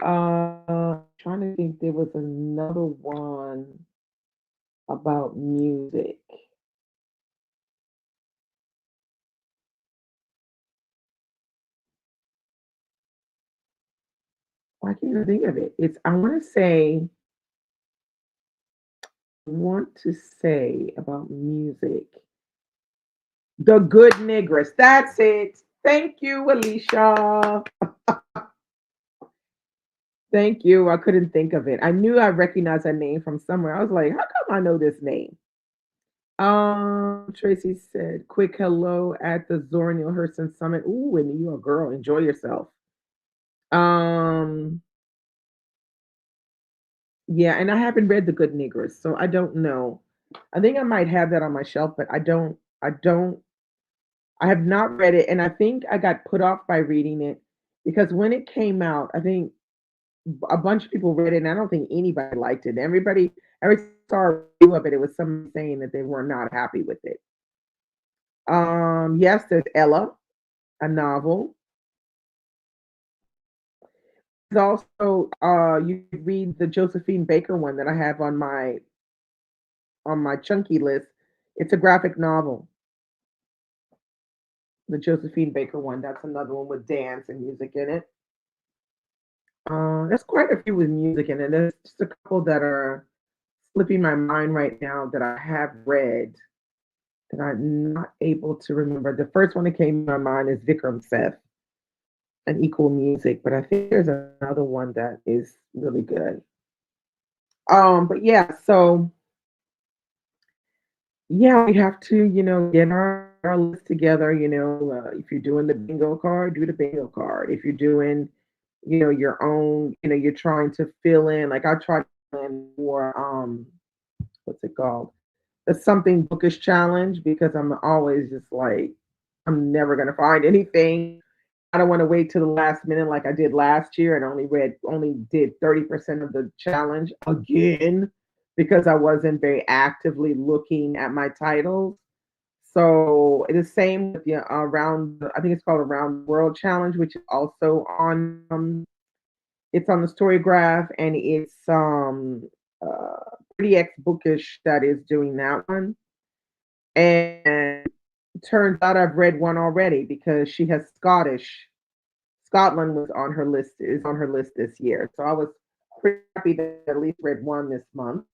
Speaker 1: Trying to think, there was another one about music. Why can't I think of it? It's I want to say about music. The Good Negress. That's it. Thank you, Alicia. Thank you. I couldn't think of it. I knew I recognized that name from somewhere. I was like, how come I know this name? Tracy said, quick hello at the Zora Neale Hurston Summit. Ooh, in New York, girl, enjoy yourself. Um, yeah, and I haven't read The Good Negress, so I don't know. I think I might have that on my shelf, but I have not read it, and I think I got put off by reading it because when it came out, I think a bunch of people read it, and I don't think anybody liked it. Every time I saw a review of it, it was someone saying that they were not happy with it. Yes, there's Ella, a novel. There's also you could read the Josephine Baker one that I have on my chunky list. It's a graphic novel, the Josephine Baker one. That's another one with dance and music in it. There's quite a few with music in it. There's just a couple that are slipping my mind right now that I have read that I'm not able to remember. The first one that came to my mind is Vikram Seth and Equal Music, but I think there's another one that is really good. But yeah, so yeah, we have to, get our list together. If you're doing the bingo card, do the bingo card. If you're doing, your own, you're trying to fill in. Like I tried to fill in for what's it called? The something bookish challenge because I'm always just like I'm never gonna find anything. I don't want to wait to the last minute like I did last year and only did 30% of the challenge again because I wasn't very actively looking at my titles. So it is same with the around. I think it's called Around the World Challenge, which is also on. It's on the Story Graph, and it's Pretty X Bookish that is doing that one. And turns out I've read one already because she has Scottish. Scotland was on her list, is on her list this year. So I was pretty happy that I at least read one this month.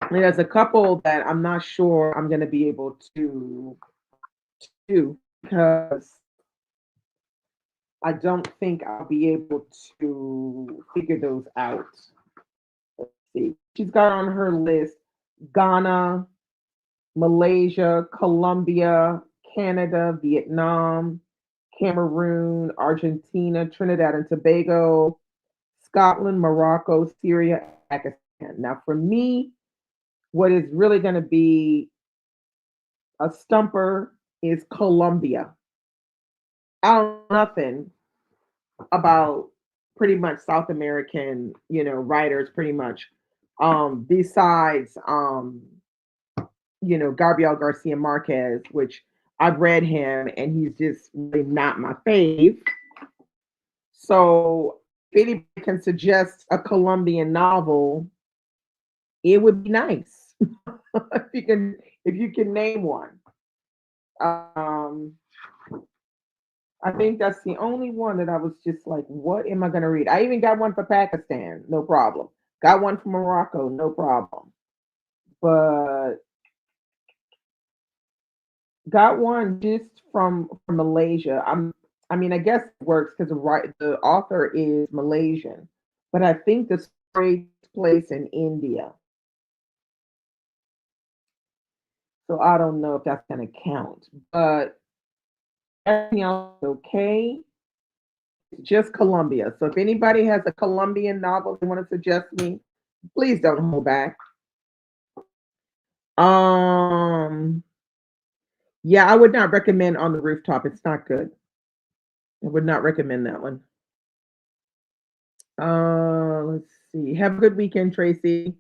Speaker 1: And there's a couple that I'm not sure I'm going to be able to do because I don't think I'll be able to figure those out. Let's see. She's got on her list Ghana, Malaysia, Colombia, Canada, Vietnam, Cameroon, Argentina, Trinidad and Tobago, Scotland, Morocco, Syria, Pakistan. Now, for me, what is really going to be a stumper is Colombia. I don't know nothing about pretty much South American, writers pretty much. Besides Gabriel Garcia Marquez, which I've read him and he's just really not my fave. So if anybody can suggest a Colombian novel, it would be nice. If you can name one. Um I think that's the only one that I was just like, what am I gonna read? I even got one for Pakistan, no problem. Got one for Morocco, no problem. But got one just from Malaysia. I mean, I guess it works because the author is Malaysian, but I think the story takes place in India. So I don't know if that's gonna count. But everything else is okay. It's just Colombia. So if anybody has a Colombian novel they want to suggest me, please don't hold back. Um, yeah, I would not recommend On the Rooftop. It's not good. I would not recommend that one. Let's see. Have a good weekend, Tracy.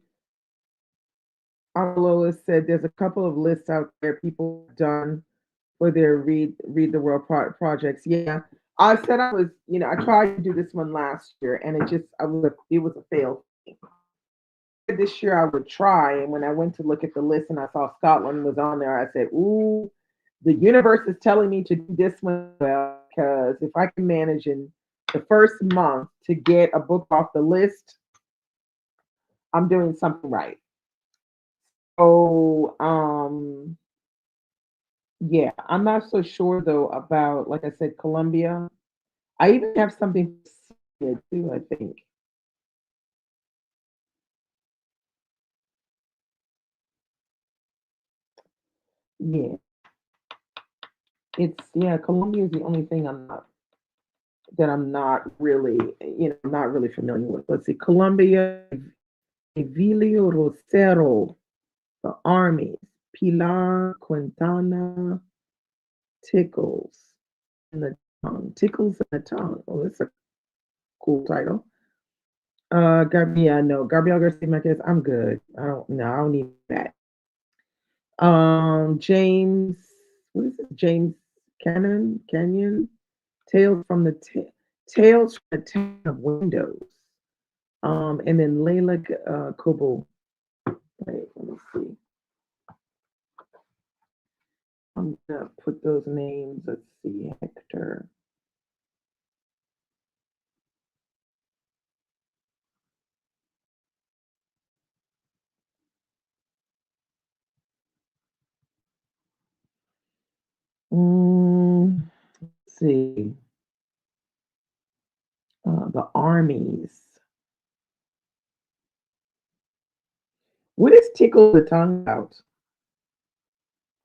Speaker 1: Lois said there's a couple of lists out there people have done for their read the world projects. Yeah, I said I was. I tried to do this one last year, and it was a fail. This year I would try, and when I went to look at the list and I saw Scotland was on there, I said, "Ooh, the universe is telling me to do this one well because if I can manage in the first month to get a book off the list, I'm doing something right." So, yeah, I'm not so sure though about, like I said, Colombia. I even have something too. I think, yeah, Colombia is the only thing I'm not really, not really familiar with. Let's see, Colombia, Evilio Rosero, the armies, Pilar Quintana, Tickles in the Tickles in the Tongue. Oh, that's a cool title. no, Gabriel Garcia Marquez. I'm good. I don't. No, I don't need that. James, what is it? James Canyon, Tales from the Town of Windows. And then Layla Kobo. Wait, let me see. I'm gonna put those names. Let's see, Hector. Let's see. The armies. What is Tickle the Tongue about?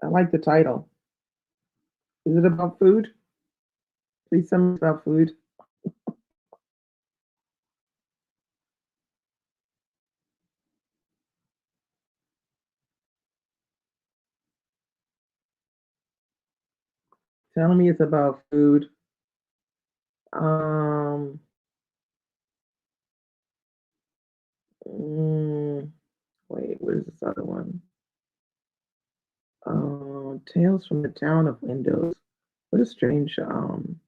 Speaker 1: I like the title. Is it about food? Please tell me about food. Tell me it's about food. Um, mm, wait, where's this other one? Tales from the Town of Windows. What a strange. I don't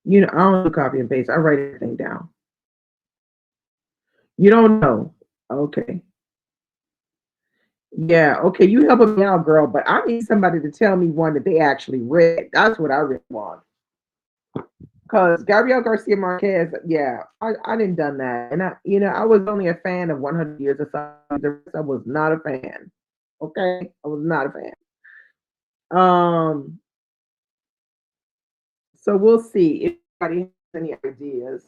Speaker 1: do copy and paste. I write everything down. You don't know. Okay. Yeah. Okay. You helping me out, girl. But I need somebody to tell me one that they actually read. That's what I really want. Because Gabriel Garcia Marquez, yeah, I didn't done that, and I was only a fan of 100 Years of Silence. The rest I was not a fan. Okay, I was not a fan. Um, so we'll see if anybody has any ideas.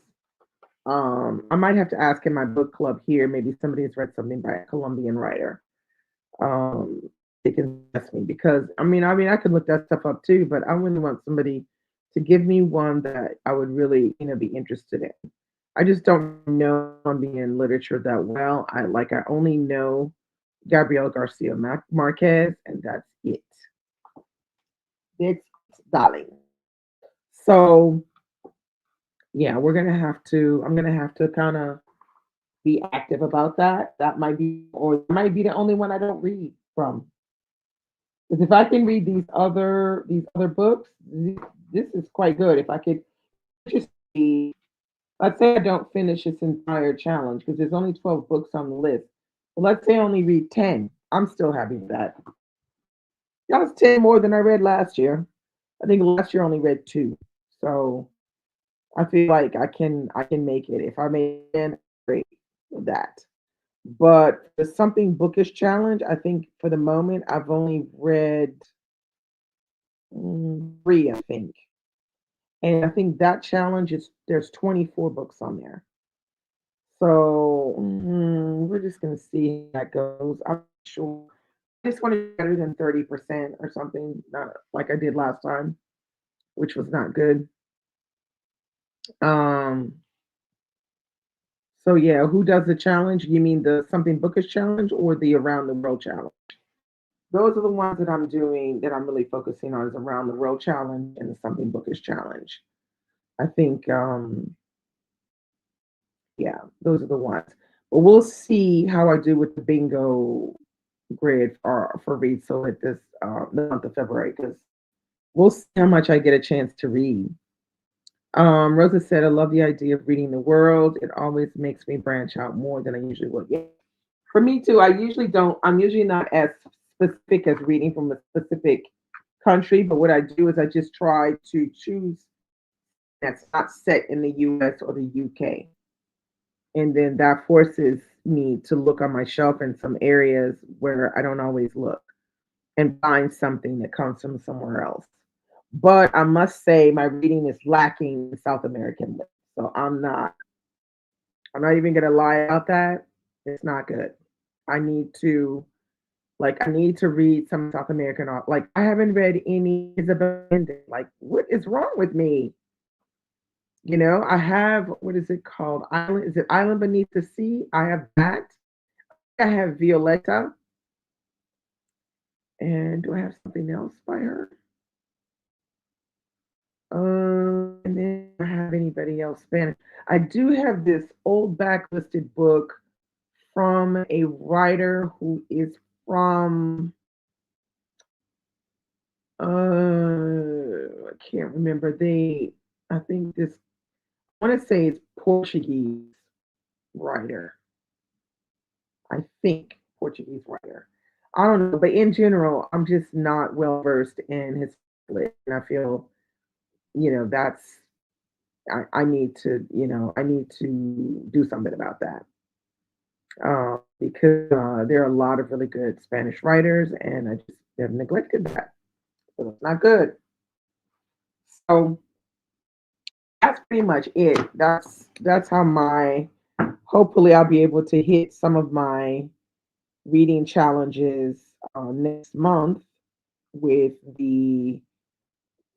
Speaker 1: I might have to ask in my book club here. Maybe somebody has read something by a Colombian writer. Um, they can ask me because I mean, I could look that stuff up too, but I really want somebody to give me one that I would really, be interested in. I just don't know Colombian literature that well. I only know Gabriel Garcia Marquez, and that's it. It's darling. So yeah, we're gonna have to. I'm gonna have to kind of be active about that. That might be, or it might be the only one I don't read from. Because if I can read these other books, this is quite good. If I could just see, let's say I don't finish this entire challenge because there's only 12 books on the list. But let's say I only read 10. I'm still happy with that. That was 10 more than I read last year. I think last year I only read two. So I feel like I can make it. If I make it, great with that. But the something bookish challenge, I think for the moment I've only read three, I think. And I think that challenge is there's 24 books on there. So we're just gonna see how that goes. I'm not sure. I just want to be better than 30% or something, not like I did last time, which was not good. Um, so yeah, who does the challenge? You mean the something bookish challenge or the around the world challenge? Those are the ones that I'm doing that I'm really focusing on is around the world challenge and the something bookish challenge. I think yeah, those are the ones. But we'll see how I do with the bingo grid for read so at this the month of February because we'll see how much I get a chance to read. Rosa said, I love the idea of reading the world. It always makes me branch out more than I usually would. Yeah. For me too, I'm usually not as specific as reading from a specific country, but what I do is I just try to choose that's not set in the US or the UK. And then that forces me to look on my shelf in some areas where I don't always look and find something that comes from somewhere else. But I must say my reading is lacking in South American lit. So I'm not even gonna lie about that. It's not good. I need to I need to read some South American art. Like I haven't read any Isabel Allende. Like what is wrong with me? I have what is it called? Island is it Island Beneath the Sea? I have that. I have Violetta. And do I have something else by her? And then I have anybody else Spanish. I do have this old backlisted book from a writer who is from I can't remember. I think this I want to say it's Portuguese writer. I think Portuguese writer. I don't know, but in general, I'm just not well versed in his lit, and I feel that's I need to I need to do something about that because there are a lot of really good Spanish writers, and I just have neglected that, so it's not good. So that's pretty much it. That's how my hopefully I'll be able to hit some of my reading challenges next month with the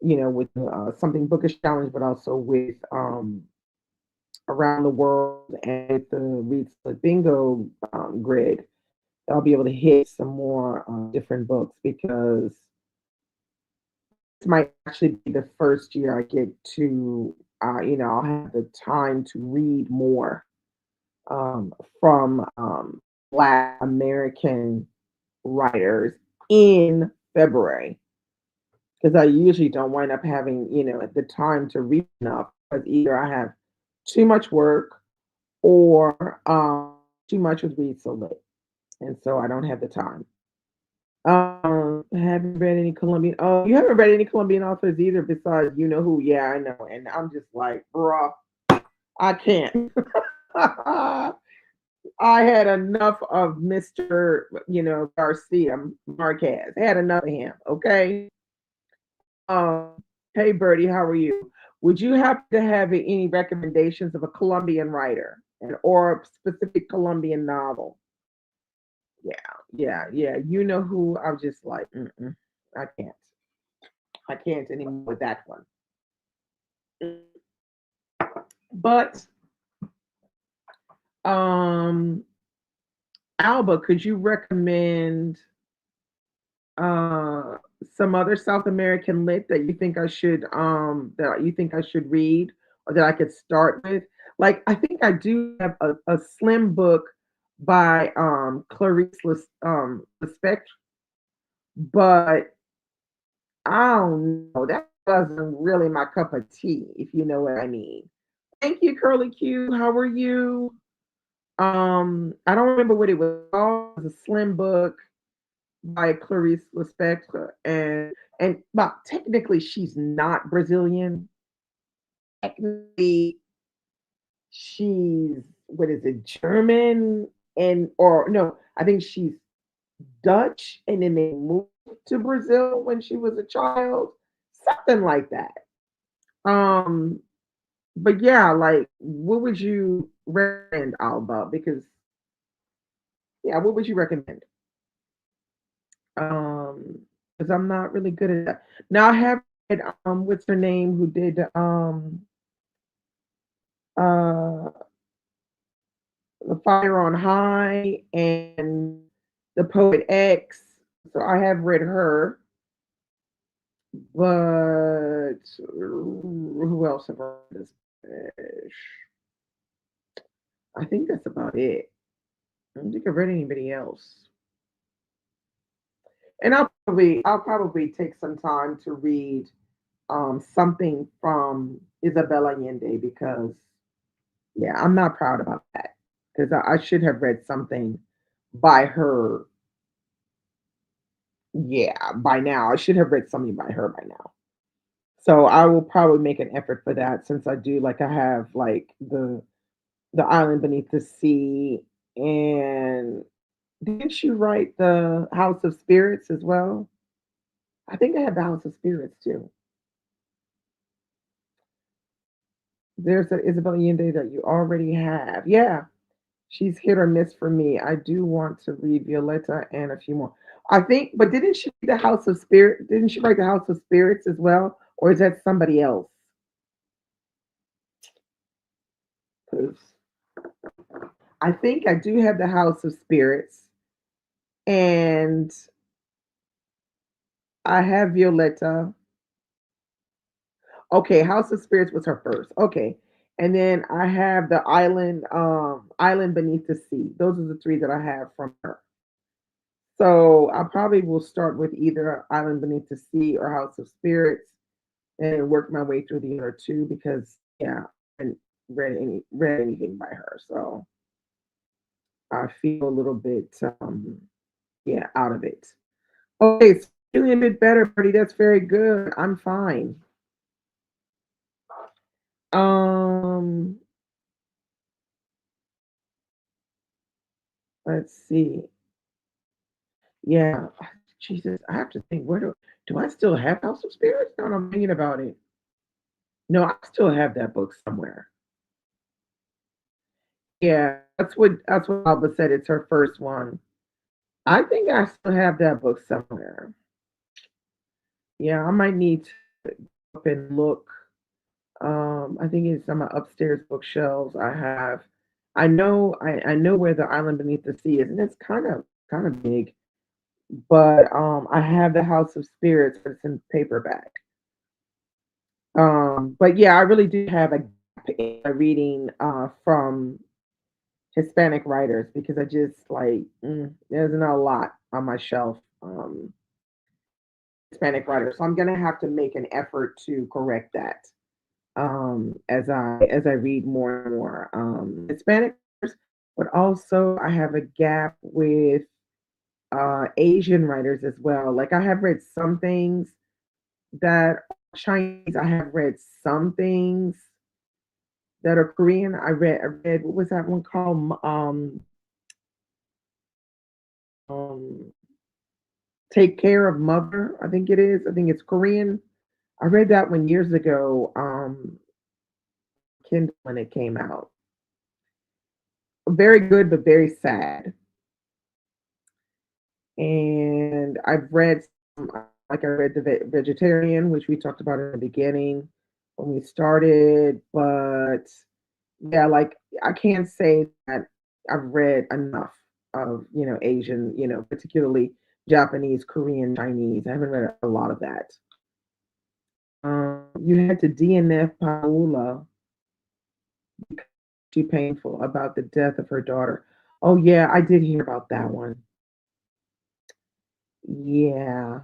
Speaker 1: with the, something bookish challenge, but also with around the world and the read split bingo grid. I'll be able to hit some more different books because this might actually be the first year I get to, I'll have the time to read more um, from Black American writers in February because I usually don't wind up having, the time to read enough because either I have too much work or too much with read so late, and so I don't have the time. Have you read any Colombian? Oh, you haven't read any Colombian authors either, besides you know who? Yeah, I know, and I'm just like, bruh, I can't. I had enough of Mr. Garcia Marquez. I had enough of him. Okay. Hey Bertie, how are you? Would you happen to have any recommendations of a Colombian writer and or a specific Colombian novel? Yeah, yeah. You know who? I'm just like, mm-mm, I can't. I can't anymore with that one. But um, Alba, could you recommend uh some other South American lit that you think I should read or that I could start with? Like I think I do have a slim book by Clarice Lispector, but I don't know. That wasn't really my cup of tea, if you know what I mean. Thank you, Curly Q. How are you? I don't remember what it was called. It was a slim book by Clarice Lispector, and well, technically she's not Brazilian. Technically, she's what is it, German and or no, I think she's Dutch, and then they moved to Brazil when she was a child, something like that. Um, but yeah, like, what would you recommend, Alba? Because yeah, what would you recommend? Um, because I'm not really good at that. Now I have read what's her name who did uh The Fire on High and The Poet X. So I have read her, but who else have I read this? I think that's about it. I don't think I've read anybody else. And I'll probably take some time to read something from Isabella Allende because yeah, I'm not proud about that because I should have read something by her. Yeah, by now I should have read something by her by now. So I will probably make an effort for that since I do like I have like the Island Beneath the Sea and didn't she write the House of Spirits as well? I think I have the House of Spirits too. There's the Isabel Allende that you already have. Yeah, she's hit or miss for me. I do want to read Violetta and a few more. I think, but didn't she read the House of Spirit? Didn't she write the House of Spirits as well, or is that somebody else? 'Cause I think I do have the House of Spirits, and I have Violetta. Okay, House of Spirits was her first. Okay. And then I have the Island Beneath the Sea. Those are the three that I have from her. So I probably will start with either Island Beneath the Sea or House of Spirits and work my way through the other two because yeah, I haven't read anything by her. So I feel a little bit yeah, out of it. Okay, so feeling a bit better, buddy. That's very good. I'm fine. Um, let's see. Yeah. Jesus, I have to think. Where do I still have House of Spirits? Now that I'm thinking about it. No, I still have that book somewhere. Yeah, that's what Alba said. It's her first one. I think I still have that book somewhere. Yeah, I might need to go up and look. I think it's on my upstairs bookshelves. I know where the Island Beneath the Sea is, and it's kind of big. But I have the House of Spirits, but it's in paperback. But yeah, I really do have a gap in my reading from Hispanic writers because I just like there's not a lot on my shelf. Hispanic writers, so I'm gonna have to make an effort to correct that as I read more and more Hispanic writers, but also I have a gap with Asian writers as well. Like I have read some things that are Chinese. I have read some things that are Korean. I read what was that one called? Um Take Care of Mother, I think it is. I think it's Korean. I read that one years ago, Kindle when it came out. Very good, but very sad. And I've read some, like I read The Vegetarian, which we talked about in the beginning when we started, but yeah, like I can't say that I've read enough of, Asian, particularly Japanese, Korean, Chinese. I haven't read a lot of that. You had to DNF Paula, too painful about the death of her daughter. Oh yeah, I did hear about that one. Yeah.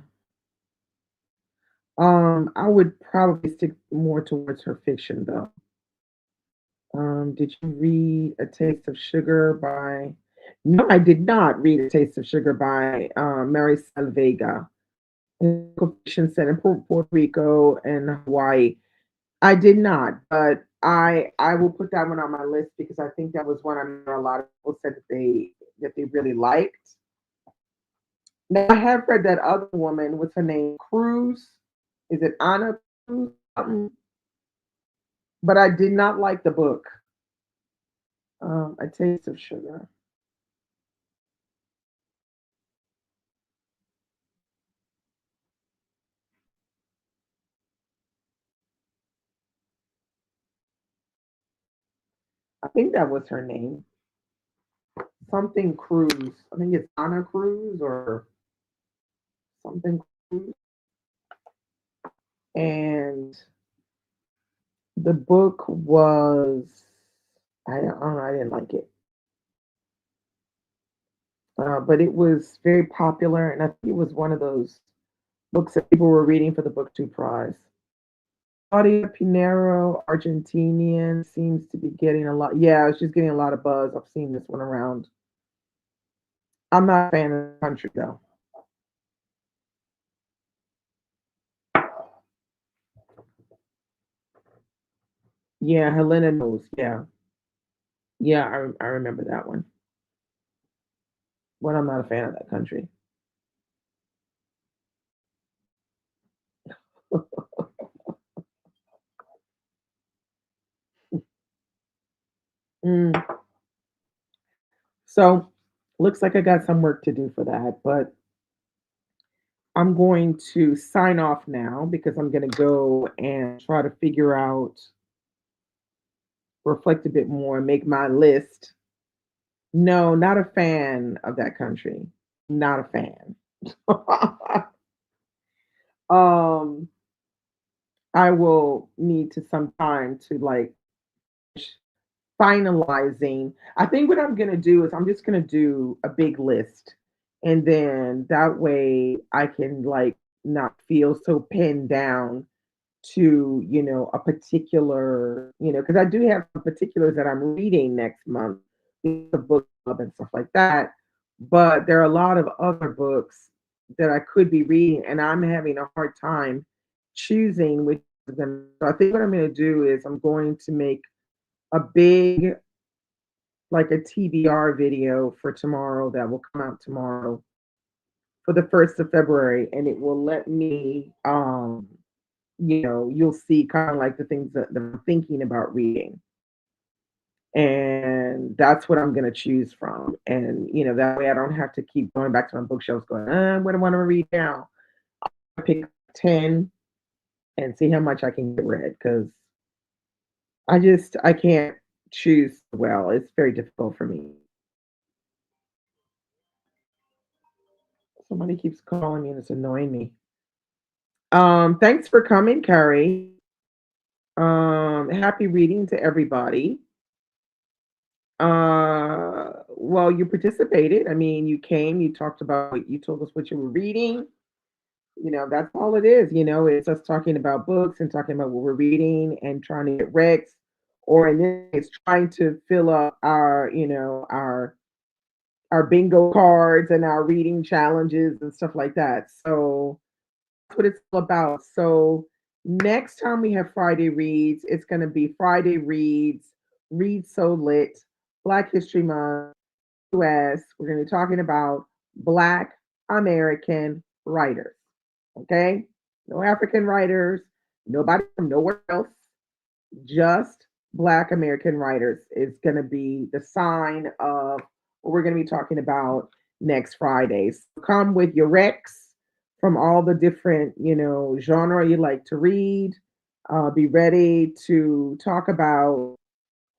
Speaker 1: I would probably stick more towards her fiction though. Did you read A Taste of Sugar by No, I did not read A Taste of Sugar by Mary Salvega. Historical fiction set in Puerto Rico and Hawaii. I did not, but I will put that one on my list because I think that was one I remember a lot of people said that they really liked. Now I have read that other woman. What's her name? Cruz. Is it Anna Cruz? Something? But I did not like the book. A Taste of Sugar. I think that was her name. Something Cruz. I think it's Anna Cruz or something Cruz. And the book was I don't know, I didn't like it. But it was very popular, and I think it was one of those books that people were reading for the BookTube Prize. Claudia Pinero, Argentinian, seems to be getting a lot. Yeah, she's getting a lot of buzz. I've seen this one around. I'm not a fan of the country though. Yeah, Helena knows. Yeah, yeah, I remember that one. But I'm not a fan of that country. Mm, so looks like I got some work to do for that, but I'm going to sign off now because I'm going to go and try to figure out, reflect a bit more, make my list. No, not a fan of that country. Not a fan. um, I will need to some time to like finalizing. I think what I'm gonna do is I'm just gonna do a big list, and then that way I can like not feel so pinned down to a particular because I do have some particulars that I'm reading next month, the book club and stuff like that. But there are a lot of other books that I could be reading, and I'm having a hard time choosing which of them. So I think what I'm going to do is I'm going to make a big like a TBR video for tomorrow that will come out tomorrow for the 1st of February, and it will let me you'll see kind of like the things that I'm thinking about reading. And that's what I'm going to choose from. And, that way I don't have to keep going back to my bookshelves going, what do I want to read now? I pick 10 and see how much I can get read because I can't choose well. It's very difficult for me. Somebody keeps calling me and it's annoying me. Thanks for coming, Carrie. Happy reading to everybody. Well, you participated. I mean, you came, you talked about, you told us what you were reading. That's all it is. It's us talking about books and talking about what we're reading and trying to get Rex, or in this case, trying to fill up our bingo cards and our reading challenges and stuff like that. So that's what it's all about. So next time we have Friday reads, it's going to be Friday reads, Read So Lit, Black History Month, US. We're going to be talking about Black American writers. Okay? No African writers, nobody from nowhere else, just Black American writers is going to be the sign of what we're going to be talking about next Friday. So come with your Rex from all the different, genre you like to read. Be ready to talk about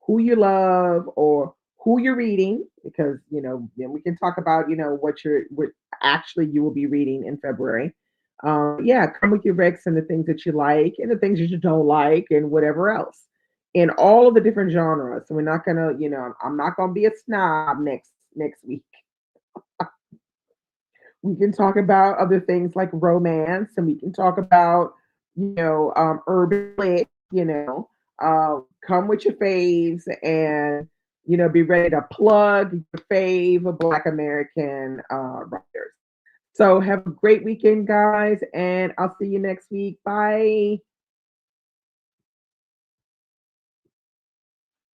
Speaker 1: who you love or who you're reading, because then we can talk about what actually you will be reading in February. Yeah, come with your Rex and the things that you like and the things that you don't like and whatever else in all of the different genres. So we're not gonna, I'm not gonna be a snob next week. We can talk about other things like romance, and we can talk about urban lit. Come with your faves, and be ready to plug your fave Black American writers. So have a great weekend, guys, and I'll see you next week. Bye.